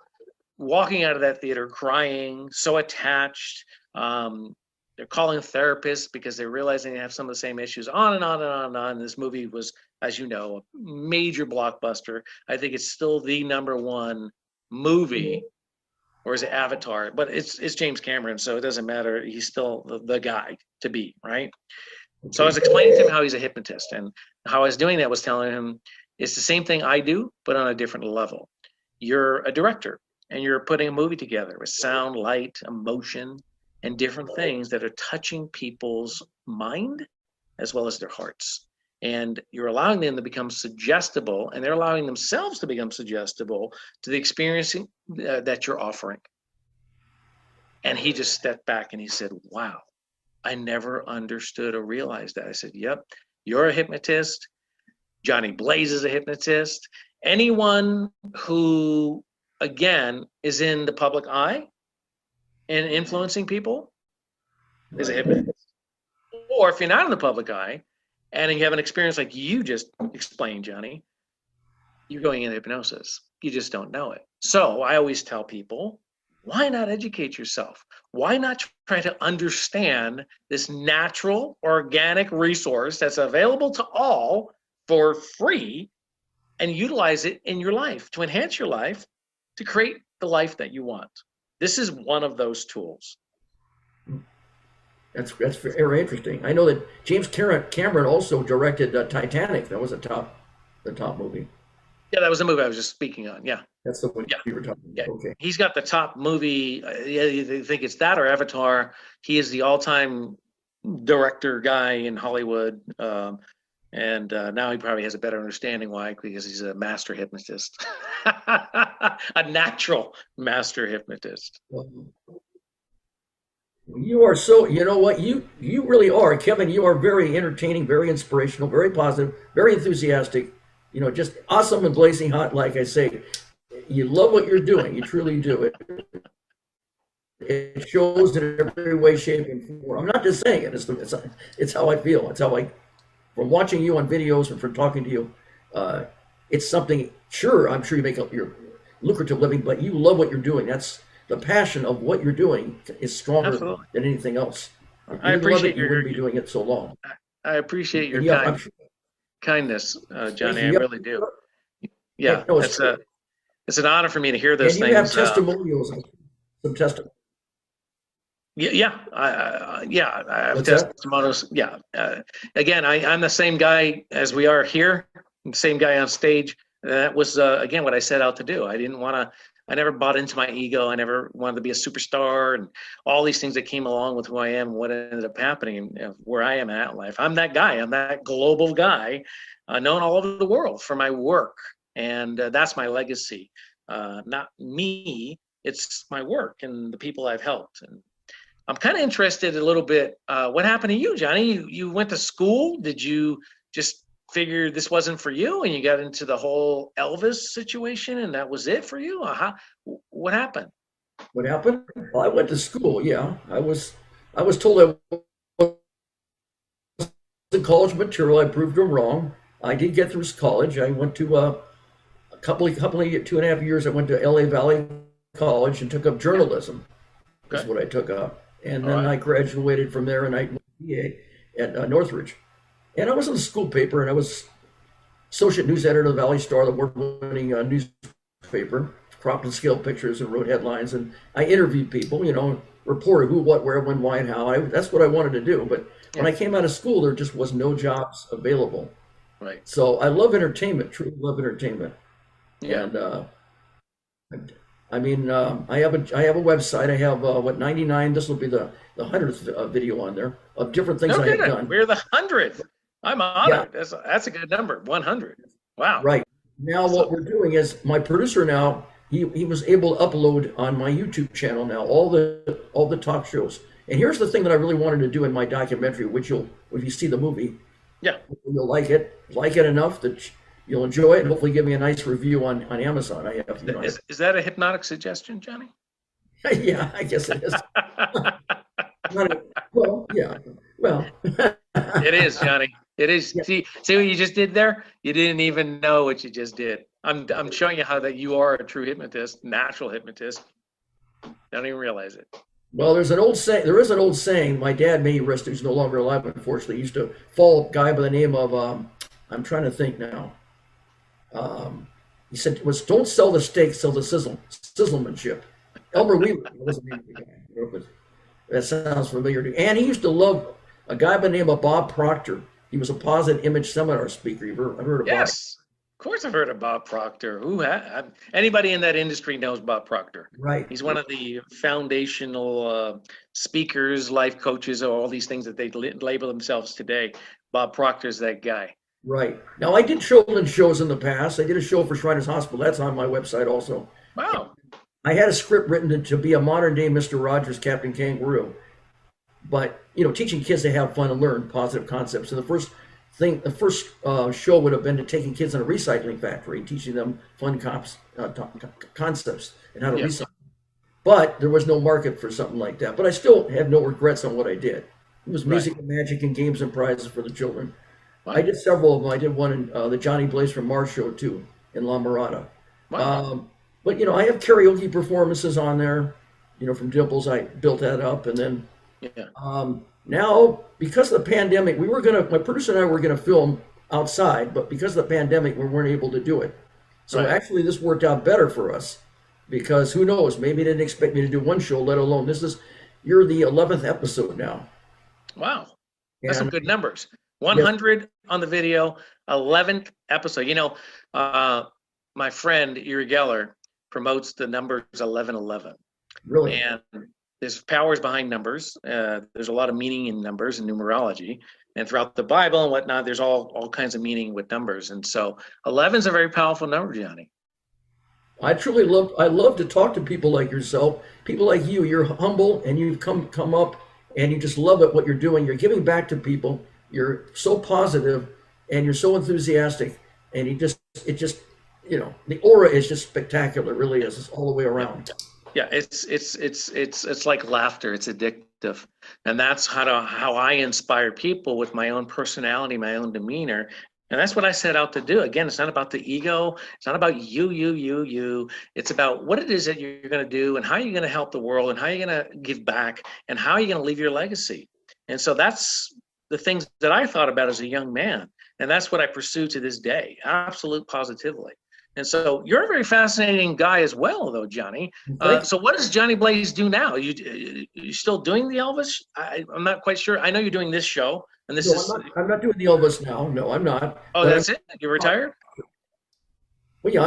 B: walking out of that theater crying, so attached. They're calling therapists because they're realizing they have some of the same issues, on and on and on and on. This movie was, as you know, a major blockbuster. I think it's still the #1 movie, or is it Avatar? But it's James Cameron, so it doesn't matter. He's still the guy to beat, right? So I was explaining to him how he's a hypnotist, and how I was doing that was telling him it's the same thing I do, but on a different level. You're a director, and you're putting a movie together with sound, light, emotion, and different things that are touching people's mind as well as their hearts. And you're allowing them to become suggestible, and they're allowing themselves to become suggestible to the experiencing that you're offering. And he just stepped back and he said, wow, I never understood or realized that. I said, yep, you're a hypnotist. Johnny Blaze is a hypnotist. Anyone who, again, is in the public eye and influencing people is a hypnotist. Or if you're not in the public eye and you have an experience like you just explained, Johnny, you're going into hypnosis. You just don't know it. So I always tell people, why not educate yourself? Why not try to understand this natural, organic resource that's available to all for free and utilize it in your life to enhance your life, to create the life that you want? This is one of those tools.
A: That's very interesting. I know that James Cameron also directed Titanic. That was the top movie.
B: Yeah, that was the movie I was just speaking on. Yeah.
A: That's the one you were talking about.
B: Yeah.
A: Okay.
B: He's got the top movie. Yeah, you think it's that or Avatar. He is the all-time director guy in Hollywood. And And now he probably has a better understanding why, because he's a master hypnotist, a natural master hypnotist.
A: You are so, you know what, you really are, Kevin. You are very entertaining, very inspirational, very positive, very enthusiastic. You know, just awesome and blazing hot. Like I say, you love what you're doing. You truly do. It shows in every way, shape, and form. I'm not just saying it. It's how I feel. It's how I, from watching you on videos and from talking to you, it's something. Sure, I'm sure you make up your lucrative living, but you love what you're doing. That's the passion of what you're doing is stronger
B: Absolutely.
A: than anything else. If
B: I
A: you love
B: appreciate
A: it, you wouldn't be doing it so long.
B: I appreciate your
A: And yeah, I'm sure,
B: kindness, Johnny. I
A: you have,
B: really do. Yeah,
A: no,
B: it's an honor for me to hear those
A: and you
B: things.
A: have testimonials, some testimonials.
B: Yeah, I have
A: What's that?
B: testimonials. Yeah, again, I'm the same guy as we are here, same guy on stage. That was again what I set out to do. I never bought into my ego. I never wanted to be a superstar and all these things that came along with who I am, what ended up happening, where I am at in life. I'm that guy. I'm that global guy, known all over the world for my work, and that's my legacy. Not me. It's my work and the people I've helped. And I'm kind of interested a little bit. What happened to you, Johnny? You went to school. Did you just figure this wasn't for you and you got into the whole Elvis situation and that was it for you? What happened?
A: What happened? Well, I went to school. Yeah, I was told I was in college material. I proved them wrong. I did get through college. I went to a couple of 2.5 years. I went to LA Valley College and took up journalism. That's
B: Okay.
A: what I took up. And
B: All
A: then
B: right.
A: I graduated from there and I went to BA at Northridge. And I was in the school paper and I was associate news editor of the Valley Star, the award-winning newspaper, cropped and scaled pictures and wrote headlines. And I interviewed people, reported who, what, where, when, why, and how. That's what I wanted to do. But when
B: Yeah.
A: I came out of school, there just was no jobs available.
B: Right.
A: So I love entertainment, truly love entertainment.
B: Yeah.
A: And I mean, I have a website. I have 99. This will be the 100th video on there of different things
B: No
A: I have
B: kidding.
A: done.
B: We're the 100th. I'm
A: Yeah,
B: honored. That's a good number. 100. Wow.
A: right. Now what
B: So
A: we're doing is my producer now he was able to upload on my YouTube channel now all the talk shows. And here's the thing that I really wanted to do in my documentary, which if you see the movie,
B: yeah.
A: you'll like it enough that you'll enjoy it, and hopefully give me a nice review on Amazon. I have,
B: Is that a hypnotic suggestion, Johnny?
A: yeah, I guess it is. Well, yeah, well,
B: It is, Johnny. It is.
A: yeah.
B: See what you just did there? You didn't even know what you just did. I'm showing you how that you are a true hypnotist, natural hypnotist. Don't even realize it.
A: Well, there is an old saying. My dad, may he rest, he's no longer alive, unfortunately. He used to follow a guy by the name of I'm trying to think now. He said don't sell the steak, sell the sizzlemanship. Elmer Weaver was the name of the guy. But that sounds familiar to you. And he used to love a guy by the name of Bob Proctor. He was a positive image seminar speaker. I've heard of Bob.
B: Yes, of course I've heard of Bob Proctor. Anybody in that industry knows Bob Proctor.
A: Right.
B: He's one of the foundational speakers, life coaches, all these things that they label themselves today. Bob Proctor's that guy.
A: Right. Now, I did children's shows in the past. I did a show for Shriners Hospital. That's on my website also.
B: Wow.
A: I had a script written to be a modern day Mr. Rogers, Captain Kangaroo. But, teaching kids to have fun and learn positive concepts. And the first show would have been to taking kids in a recycling factory, teaching them fun concepts and how to
B: Yeah.
A: recycle. But there was no market for something like that. But I still have no regrets on what I did. It was
B: Right.
A: music and magic and games and prizes for the children.
B: Wow.
A: I did several of them. I did one in the Johnny Blaze from Mars show too in La Mirada.
B: Wow.
A: But I have karaoke performances on there. From Dimples, I built that up, and then
B: Yeah.
A: now because of the pandemic, my producer and I were gonna film outside, but because of the pandemic, we weren't able to do it. So
B: Right.
A: actually, this worked out better for us because who knows? Maybe they didn't expect me to do one show, let alone you're the 11th episode now.
B: Wow. That's some
A: And
B: good numbers.
A: yes,
B: 100 on the video, 11th episode. My friend Uri Geller promotes the numbers 1111.
A: really,
B: And there's powers behind numbers. There's a lot of meaning in numbers and numerology, and throughout the Bible and whatnot, there's all kinds of meaning with numbers. And so 11 is a very powerful number, Johnny.
A: I love to talk to people like yourself, people like you. You're humble and you've come up and you just love it, what you're doing. You're giving back to people. You're so positive and you're so enthusiastic, and the aura is just spectacular. It really is. It's all the way around.
B: Yeah, it's like laughter. It's addictive, and that's how I inspire people with my own personality, my own demeanor, and that's what I set out to do. Again, it's not about the ego. It's not about you. It's about what it is that you're going to do, and how you're going to help the world, and how you're going to give back, and how you're going to leave your legacy. And so that's the things that I thought about as a young man, and that's what I pursue to this day, absolute positively. And so you're a very fascinating guy as well, though, Johnny. So what does Johnny Blaze do now? You still doing the Elvis? I'm not quite sure. I know you're doing this show, and
A: I'm not doing the Elvis now. No, I'm not.
B: Oh, that's it? You're retired?
A: Well, yeah,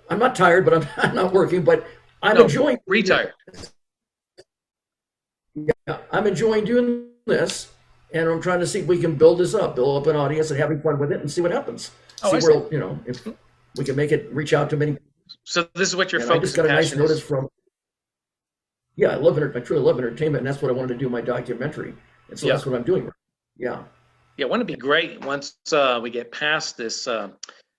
A: I'm not tired, but I'm not working. But I'm enjoying
B: retired.
A: Yeah, I'm enjoying doing this, and I'm trying to see if we can build up an audience, and having fun with it, and see what happens. If we can make it reach out to many.
B: So this is what your focus.
A: I just got a nice notice from. Yeah, I truly love entertainment, and that's what I wanted to do in my documentary, and so that's what I'm doing. Yeah.
B: Yeah, wouldn't it be great once we get past this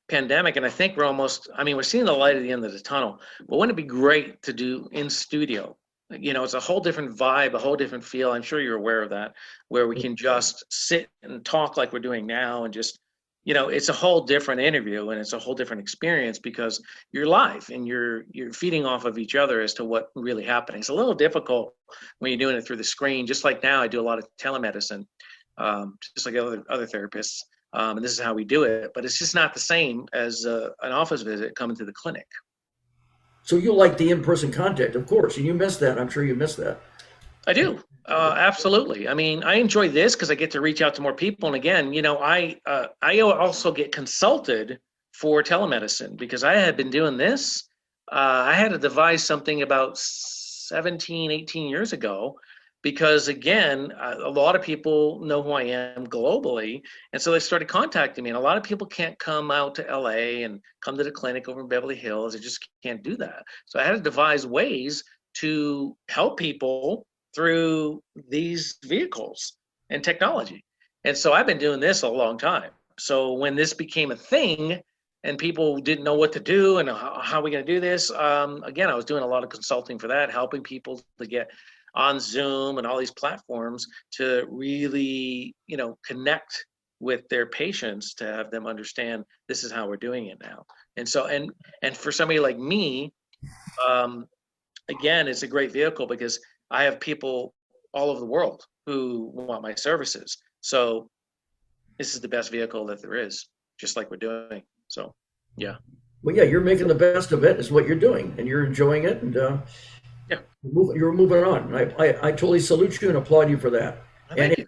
B: pandemic, and I think we're seeing the light at the end of the tunnel. But wouldn't it be great to do in studio? It's a whole different vibe, a whole different feel. I'm sure you're aware of that, where we can just sit and talk like we're doing now, and just. It's a whole different interview, and it's a whole different experience because you're live and you're feeding off of each other as to what's really happening. It's a little difficult when you're doing it through the screen. Just like now, I do a lot of telemedicine, just like other therapists, and this is how we do it. But it's just not the same as an office visit coming to the clinic.
A: So you like the in-person contact, of course, and you miss that. I'm sure you miss that.
B: I do. Absolutely. I mean, I enjoy this because I get to reach out to more people. And again, I also get consulted for telemedicine because I had been doing this. I had to devise something about 17, 18 years ago because, again, a lot of people know who I am globally. And so they started contacting me. And a lot of people can't come out to LA and come to the clinic over in Beverly Hills. They just can't do that. So I had to devise ways to help people through these vehicles and technology. And so I've been doing this a long time. So when this became a thing and people didn't know what to do and how are we going to do this, again, I was doing a lot of consulting for that, helping people to get on Zoom and all these platforms to really, connect with their patients, to have them understand this is how we're doing it now. And so, and for somebody like me, again, it's a great vehicle because I have people all over the world who want my services. So this is the best vehicle that there is, just like we're doing. So, yeah.
A: Well, yeah, you're making the best of it is what you're doing, and you're enjoying it, and you're moving on. I totally salute you and applaud you for that.
B: Thank you.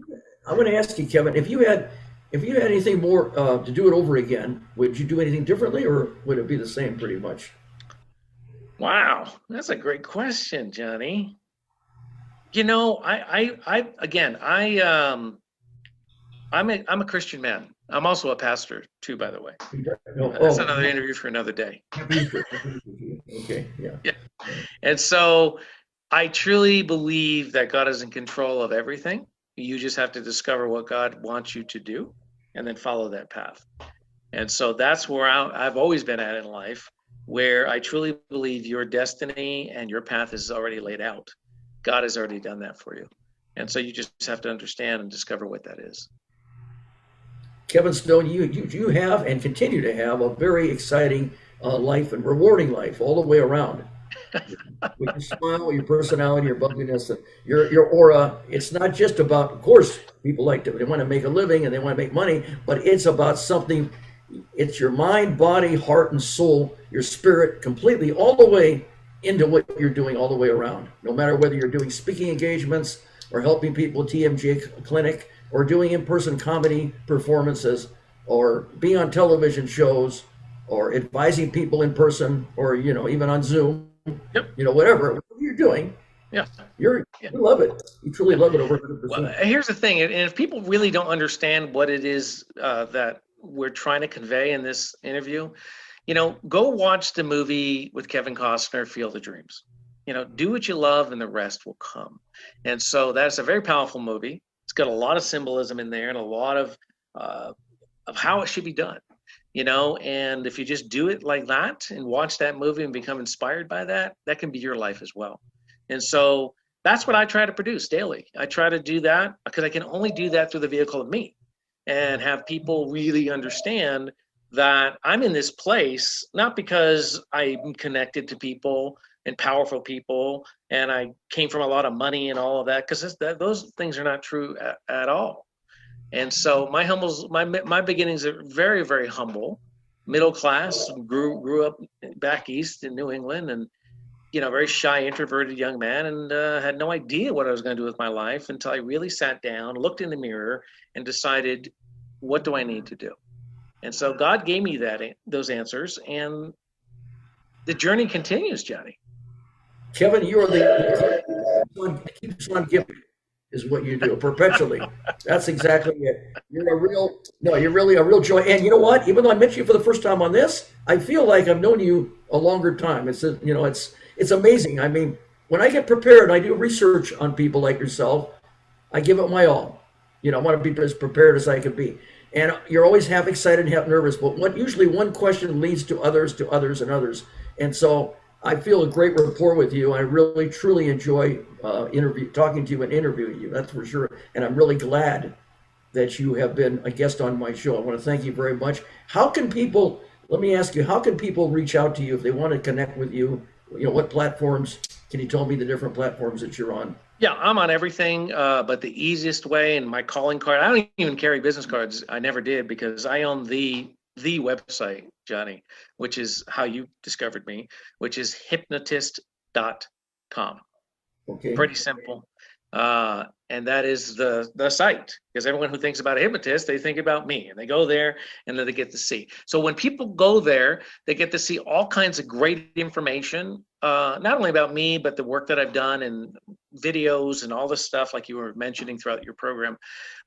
A: I'm going to ask you, Kevin, if you had anything more to do it over again, would you do anything differently, or would it be the same pretty much?
B: Wow, that's a great question, Johnny. I'm a Christian man. I'm also a pastor too, by the way. That's another interview for another day.
A: Okay, yeah.
B: And so I truly believe that God is in control of everything. You just have to discover what God wants you to do and then follow that path. And so that's where I've always been at in life, where I truly believe your destiny and your path is already laid out. God has already done that for you. And so you just have to understand and discover what that is.
A: Kevin Stone, you have and continue to have a very exciting life and rewarding life all the way around. With your smile, your personality, your bubbliness, your aura. It's not just about, of course, people they want to make a living and they want to make money, but it's about something. It's your mind, body, heart, and soul, your spirit, completely all the way into what you're doing all the way around. No matter whether you're doing speaking engagements or helping people at TMJ clinic or doing in-person comedy performances or being on television shows or advising people in person or, even on Zoom, whatever you're doing,
B: Yeah.
A: You
B: Yeah.
A: love it. You truly love it over
B: Well,
A: 100%.
B: here's the thing, and if people really don't understand what it is that we're trying to convey in this interview, go watch the movie with Kevin Costner, Field of Dreams. Do what you love, and the rest will come. And so that's a very powerful movie. It's got a lot of symbolism in there and a lot of how it should be done. And if you just do it like that and watch that movie and become inspired by that, that can be your life as well. And so that's what I try to produce daily. I try to do that because I can only do that through the vehicle of me, and have people really understand that I'm in this place, not because I'm connected to people and powerful people and I came from a lot of money and all of that, because those things are not true at all. And so my beginnings are very, very humble, middle class, grew up back east in New England, and very shy, introverted young man, and had no idea what I was going to do with my life until I really sat down, looked in the mirror, and decided, what do I need to do? And so God gave me those answers, and the journey continues, Johnny.
A: Kevin, you are the keeps on giving is what you do perpetually. That's exactly it. You're really a real joy. And you know what? Even though I met you for the first time on this, I feel like I've known you a longer time. It's amazing. I mean, when I get prepared, I do research on people like yourself. I give it my all. I want to be as prepared as I can be. And you're always half excited, half nervous. But usually one question leads to others, and others. And so I feel a great rapport with you. I really, truly enjoy talking to you and interviewing you. That's for sure. And I'm really glad that you have been a guest on my show. I want to thank you very much. Let me ask you, how can people reach out to you if they want to connect with you? What platforms? Can you tell me the different platforms that you're on?
B: Yeah, I'm on everything, but the easiest way, and my calling card, I don't even carry business cards. I never did, because I own the website, Johnny, which is how you discovered me, which is hypnotist.com.
A: Okay.
B: Pretty simple. And that is the site, because everyone who thinks about a hypnotist, they think about me, and they go there and then they get to see. So when people go there, they get to see all kinds of great information, not only about me, but the work that I've done and videos and all this stuff like you were mentioning throughout your program.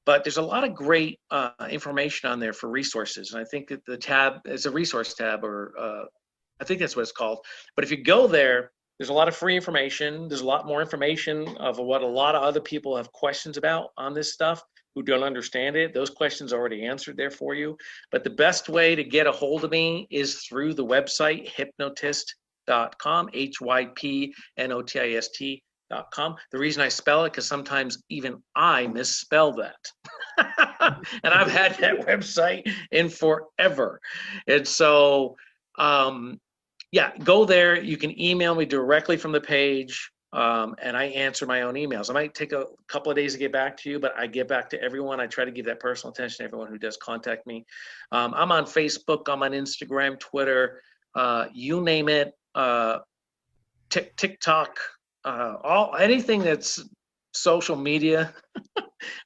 B: But there's a lot of great information on there for resources. And I think that the tab is a resource tab, or I think that's what it's called. But if you go there, there's a lot of free information. There's a lot more information of what a lot of other people have questions about on this stuff who don't understand it. Those questions are already answered there for you. But the best way to get a hold of me is through the website, hypnotist.com, hypnotist.com. The reason I spell it, because sometimes even I misspell that. And I've had that website in forever. And so, yeah, go there. You can email me directly from the page, and I answer my own emails. I might take a couple of days to get back to you, but I get back to everyone. I try to give that personal attention to everyone who does contact me. I'm on Facebook, I'm on Instagram, Twitter, you name it, TikTok, anything that's social media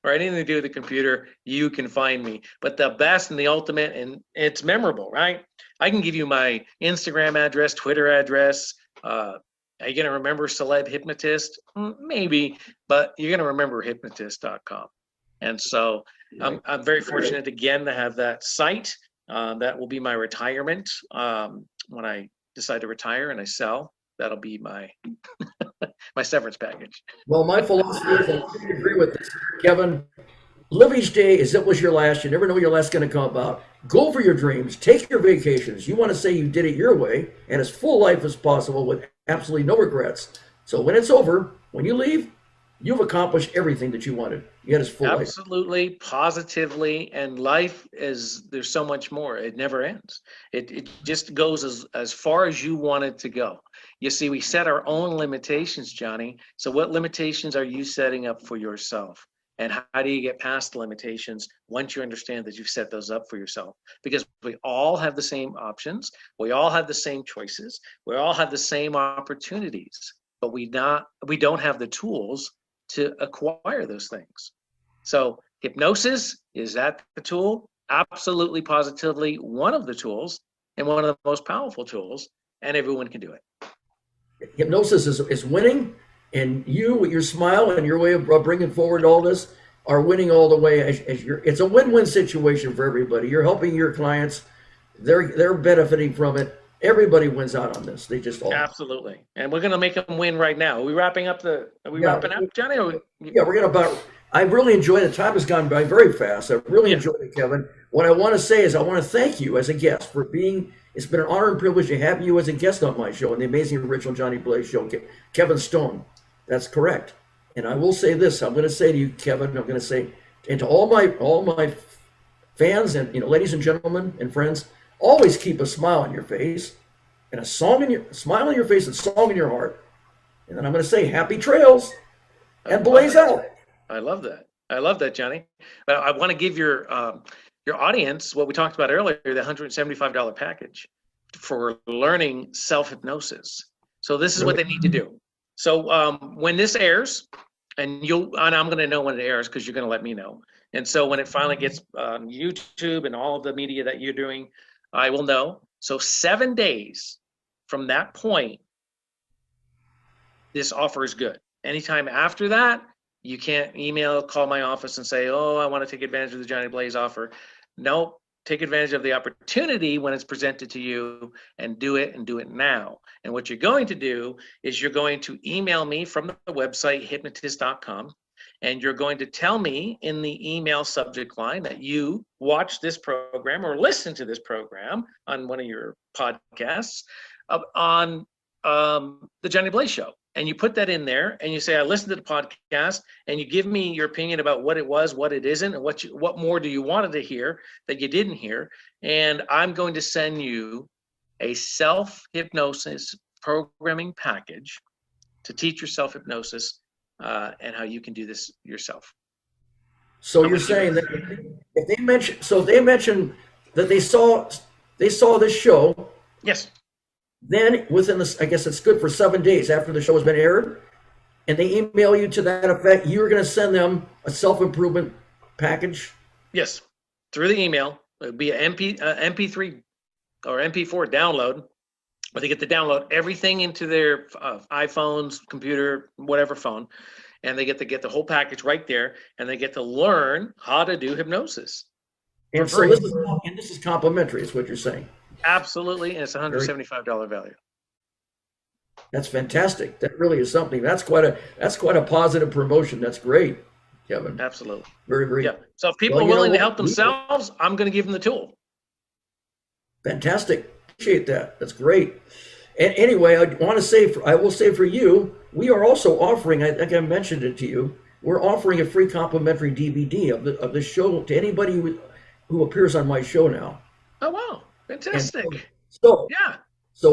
B: or anything to do with the computer, you can find me. But the best and the ultimate, and it's memorable, right? I can give you my Instagram address, Twitter address. Are you going to remember Celeb Hypnotist? Maybe, but you're going to remember hypnotist.com. And so I'm very fortunate again to have that site. That will be my retirement. When I decide to retire and I sell, that'll be my my severance package.
A: Well, my philosophy is I agree with this, Kevin. Live each day as if it was your last. You never know what your last's going to come about. Go for your dreams. Take your vacations. You want to say you did it your way and as full life as possible with absolutely no regrets. So when it's over, when you leave, you've accomplished everything that you wanted. You had as full life.
B: Absolutely, positively, and life is, there's so much more. It never ends. It just goes as far as you want it to go. You see, we set our own limitations, Johnny. So what limitations are you setting up for yourself? And how do you get past the limitations once you understand that you've set those up for yourself? Because we all have the same options. We all have the same choices. We all have the same opportunities, but we don't have the tools to acquire those things. So hypnosis, is that the tool? Absolutely, positively one of the tools, and one of the most powerful tools, and everyone can do it.
A: Hypnosis is winning. And you, with your smile and your way of bringing forward all this, are winning all the way. As you're, it's a win-win situation for everybody. You're helping your clients; they're benefiting from it. Everybody wins out on this. They just all
B: Absolutely. And we're going to make them win right now. Are we wrapping up,
A: yeah.
B: Johnny?
A: Yeah, we're gonna about. I really enjoyed it. Time has gone by very fast. I really enjoyed it, Kevin. What I want to say is I want to thank you as a guest for being. It's been an honor and privilege to have you as a guest on my show, on the Amazing Original Johnny Blaze Show. Kevin Stone. That's correct. And I will say this. I'm going to say to you, Kevin. I'm going to say, and to all my fans and ladies and gentlemen and friends, always keep a smile on your face and a smile on your face and song in your heart. And then I'm going to say, happy trails and blaze out.
B: I love that. I love that, Johnny. But I want to give your audience what we talked about earlier, the $175 package for learning self-hypnosis. So this is what they need to do. So when this airs, and I'm going to know when it airs because you're going to let me know. And so when it finally gets on YouTube and all of the media that you're doing, I will know. So 7 days from that point, this offer is good. Anytime after that, you can't call my office and say, oh, I want to take advantage of the Johnny Blaze offer. No, take advantage of the opportunity when it's presented to you and do it now. And what you're going to do is you're going to email me from the website, hypnotist.com, and you're going to tell me in the email subject line that you watch this program or listen to this program on one of your podcasts on the Johnny Blaze Show. And you put that in there and you say, I listened to the podcast, and you give me your opinion about what it was, what it isn't, and what more do you wanted to hear that you didn't hear. And I'm going to send you a self-hypnosis programming package to teach yourself hypnosis and how you can do this yourself.
A: So you're saying that if they mention that they saw this show.
B: Yes.
A: Then within this, I guess it's good for 7 days after the show has been aired, and they email you to that effect, you're going to send them a self-improvement package?
B: Yes, through the email. It'll be an MP3 or MP4 download, where they get to download everything into their iPhones, computer, whatever phone, and they get to get the whole package right there, and they get to learn how to do hypnosis.
A: And so this is complimentary, is what you're saying.
B: Absolutely, and it's $175 value.
A: That's fantastic. That really is something. That's quite a positive promotion. That's great, Kevin.
B: Absolutely.
A: Very, very.
B: Yeah. So if people are willing to help themselves, I'm going to give them the tool.
A: Fantastic. Appreciate that. That's great. And anyway, I will say for you, we are also offering, I think I mentioned it to you, we're offering a free complimentary DVD of the show to anybody who appears on my show now.
B: Oh, wow. Fantastic.
A: So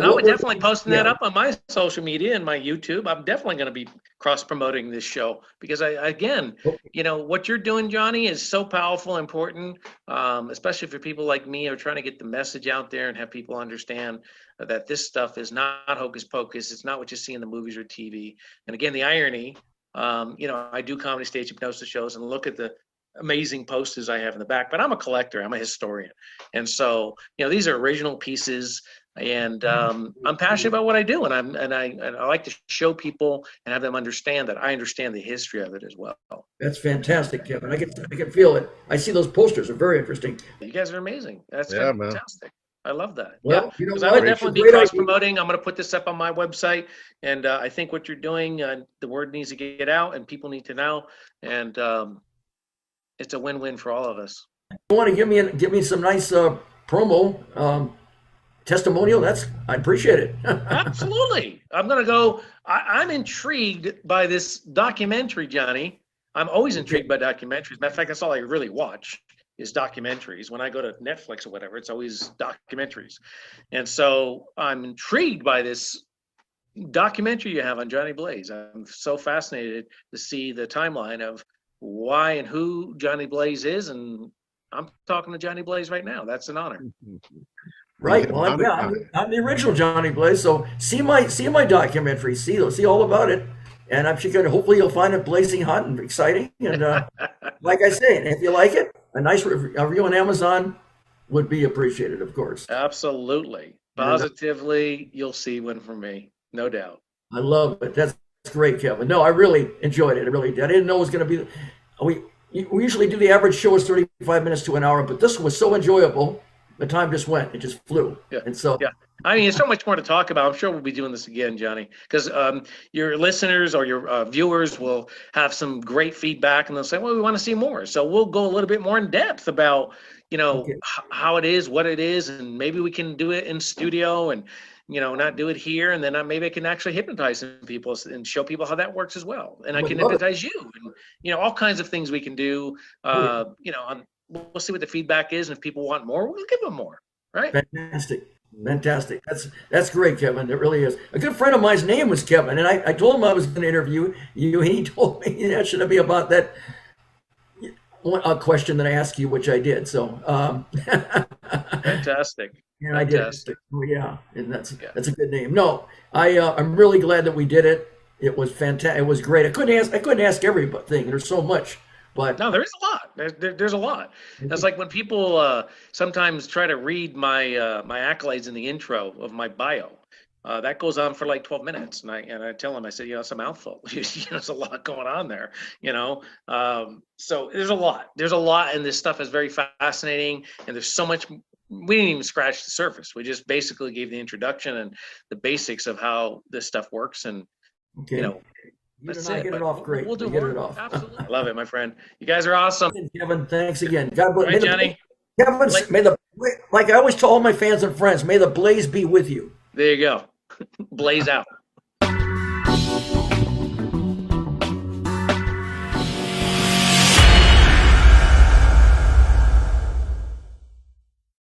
B: I'm definitely posting that up on my social media and my YouTube. I'm definitely going to be cross-promoting this show because what you're doing, Johnny, is so powerful, important, especially for people like me who are trying to get the message out there and have people understand that this stuff is not hocus pocus. It's not what you see in the movies or TV. And again, the irony, I do comedy stage hypnosis shows and look at the amazing posters I have in the back, but I'm a collector. I'm a historian. And so, these are original pieces, and I'm passionate about what I do. And I like to show people and have them understand that I understand the history of it as well.
A: That's fantastic, Kevin. I can feel it. I see those posters are very interesting.
B: You guys are amazing. That's fantastic. Man. I love that.
A: Well,
B: because I would definitely be cross-promoting. I'm going to put this up on my website, and I think what you're doing, the word needs to get out, and people need to know. And it's a win-win for all of us.
A: You want to give me some nice promo testimonial? I appreciate it.
B: Absolutely. I'm going to go. I'm intrigued by this documentary, Johnny. I'm always intrigued by documentaries. Matter of fact, that's all I really watch is documentaries. When I go to Netflix or whatever, it's always documentaries. And so I'm intrigued by this documentary you have on Johnny Blaze. I'm so fascinated to see the timeline of why and who Johnny Blaze is, and I'm talking to Johnny Blaze right now. That's an honor.
A: Right. Well, I'm the original Johnny Blaze. So see my documentary. See all about it, and I'm sure hopefully you'll find it blazing hot and exciting. And like I say, if you like it, a nice review on Amazon would be appreciated, of course.
B: Absolutely, positively, you'll see one from me, no doubt.
A: I love it. That's great, Kevin. No, I really enjoyed it. I really did. I didn't know it was going to be. We usually do the average show is 35 minutes to an hour, but this was so enjoyable. The time just went. It just flew.
B: Yeah.
A: And so,
B: yeah. I mean, there's so much more to talk about. I'm sure we'll be doing this again, Johnny, because your listeners or your viewers will have some great feedback, and they'll say, well, we want to see more. So we'll go a little bit more in depth about, how it is, what it is, and maybe we can do it in studio and, not do it here. And then maybe I can actually hypnotize some people and show people how that works as well. And I can hypnotize you and, all kinds of things we can do, we'll see what the feedback is. And if people want more, we'll give them more. Right.
A: Fantastic. That's great, Kevin. It really is. A good friend of mine's name was Kevin, and I told him I was going to interview you, and he told me that should be about that question that I asked you, which I did. So,
B: fantastic.
A: And I did. Oh, yeah, and that's a good name. No, I'm really glad that we did it. It was fantastic. It was great. I couldn't ask everything. There's so much. But
B: no, there is a lot. There's a lot. That's like when people sometimes try to read my my accolades in the intro of my bio. That goes on for like 12 minutes, and I tell them, I said, it's a mouthful. There's a lot going on there. So there's a lot. There's a lot, and this stuff is very fascinating. And there's so much. We didn't even scratch the surface. We just basically gave the introduction and the basics of how this stuff works, and
A: That's it. Get it off great.
B: We'll do
A: more.
B: Get it off. Absolutely. I love it, my friend. You guys are awesome.
A: Kevin, thanks again. God bless.
B: Right, Johnny.
A: Kevin, like I always tell all my fans and friends, may the blaze be with you.
B: There you go. Blaze out.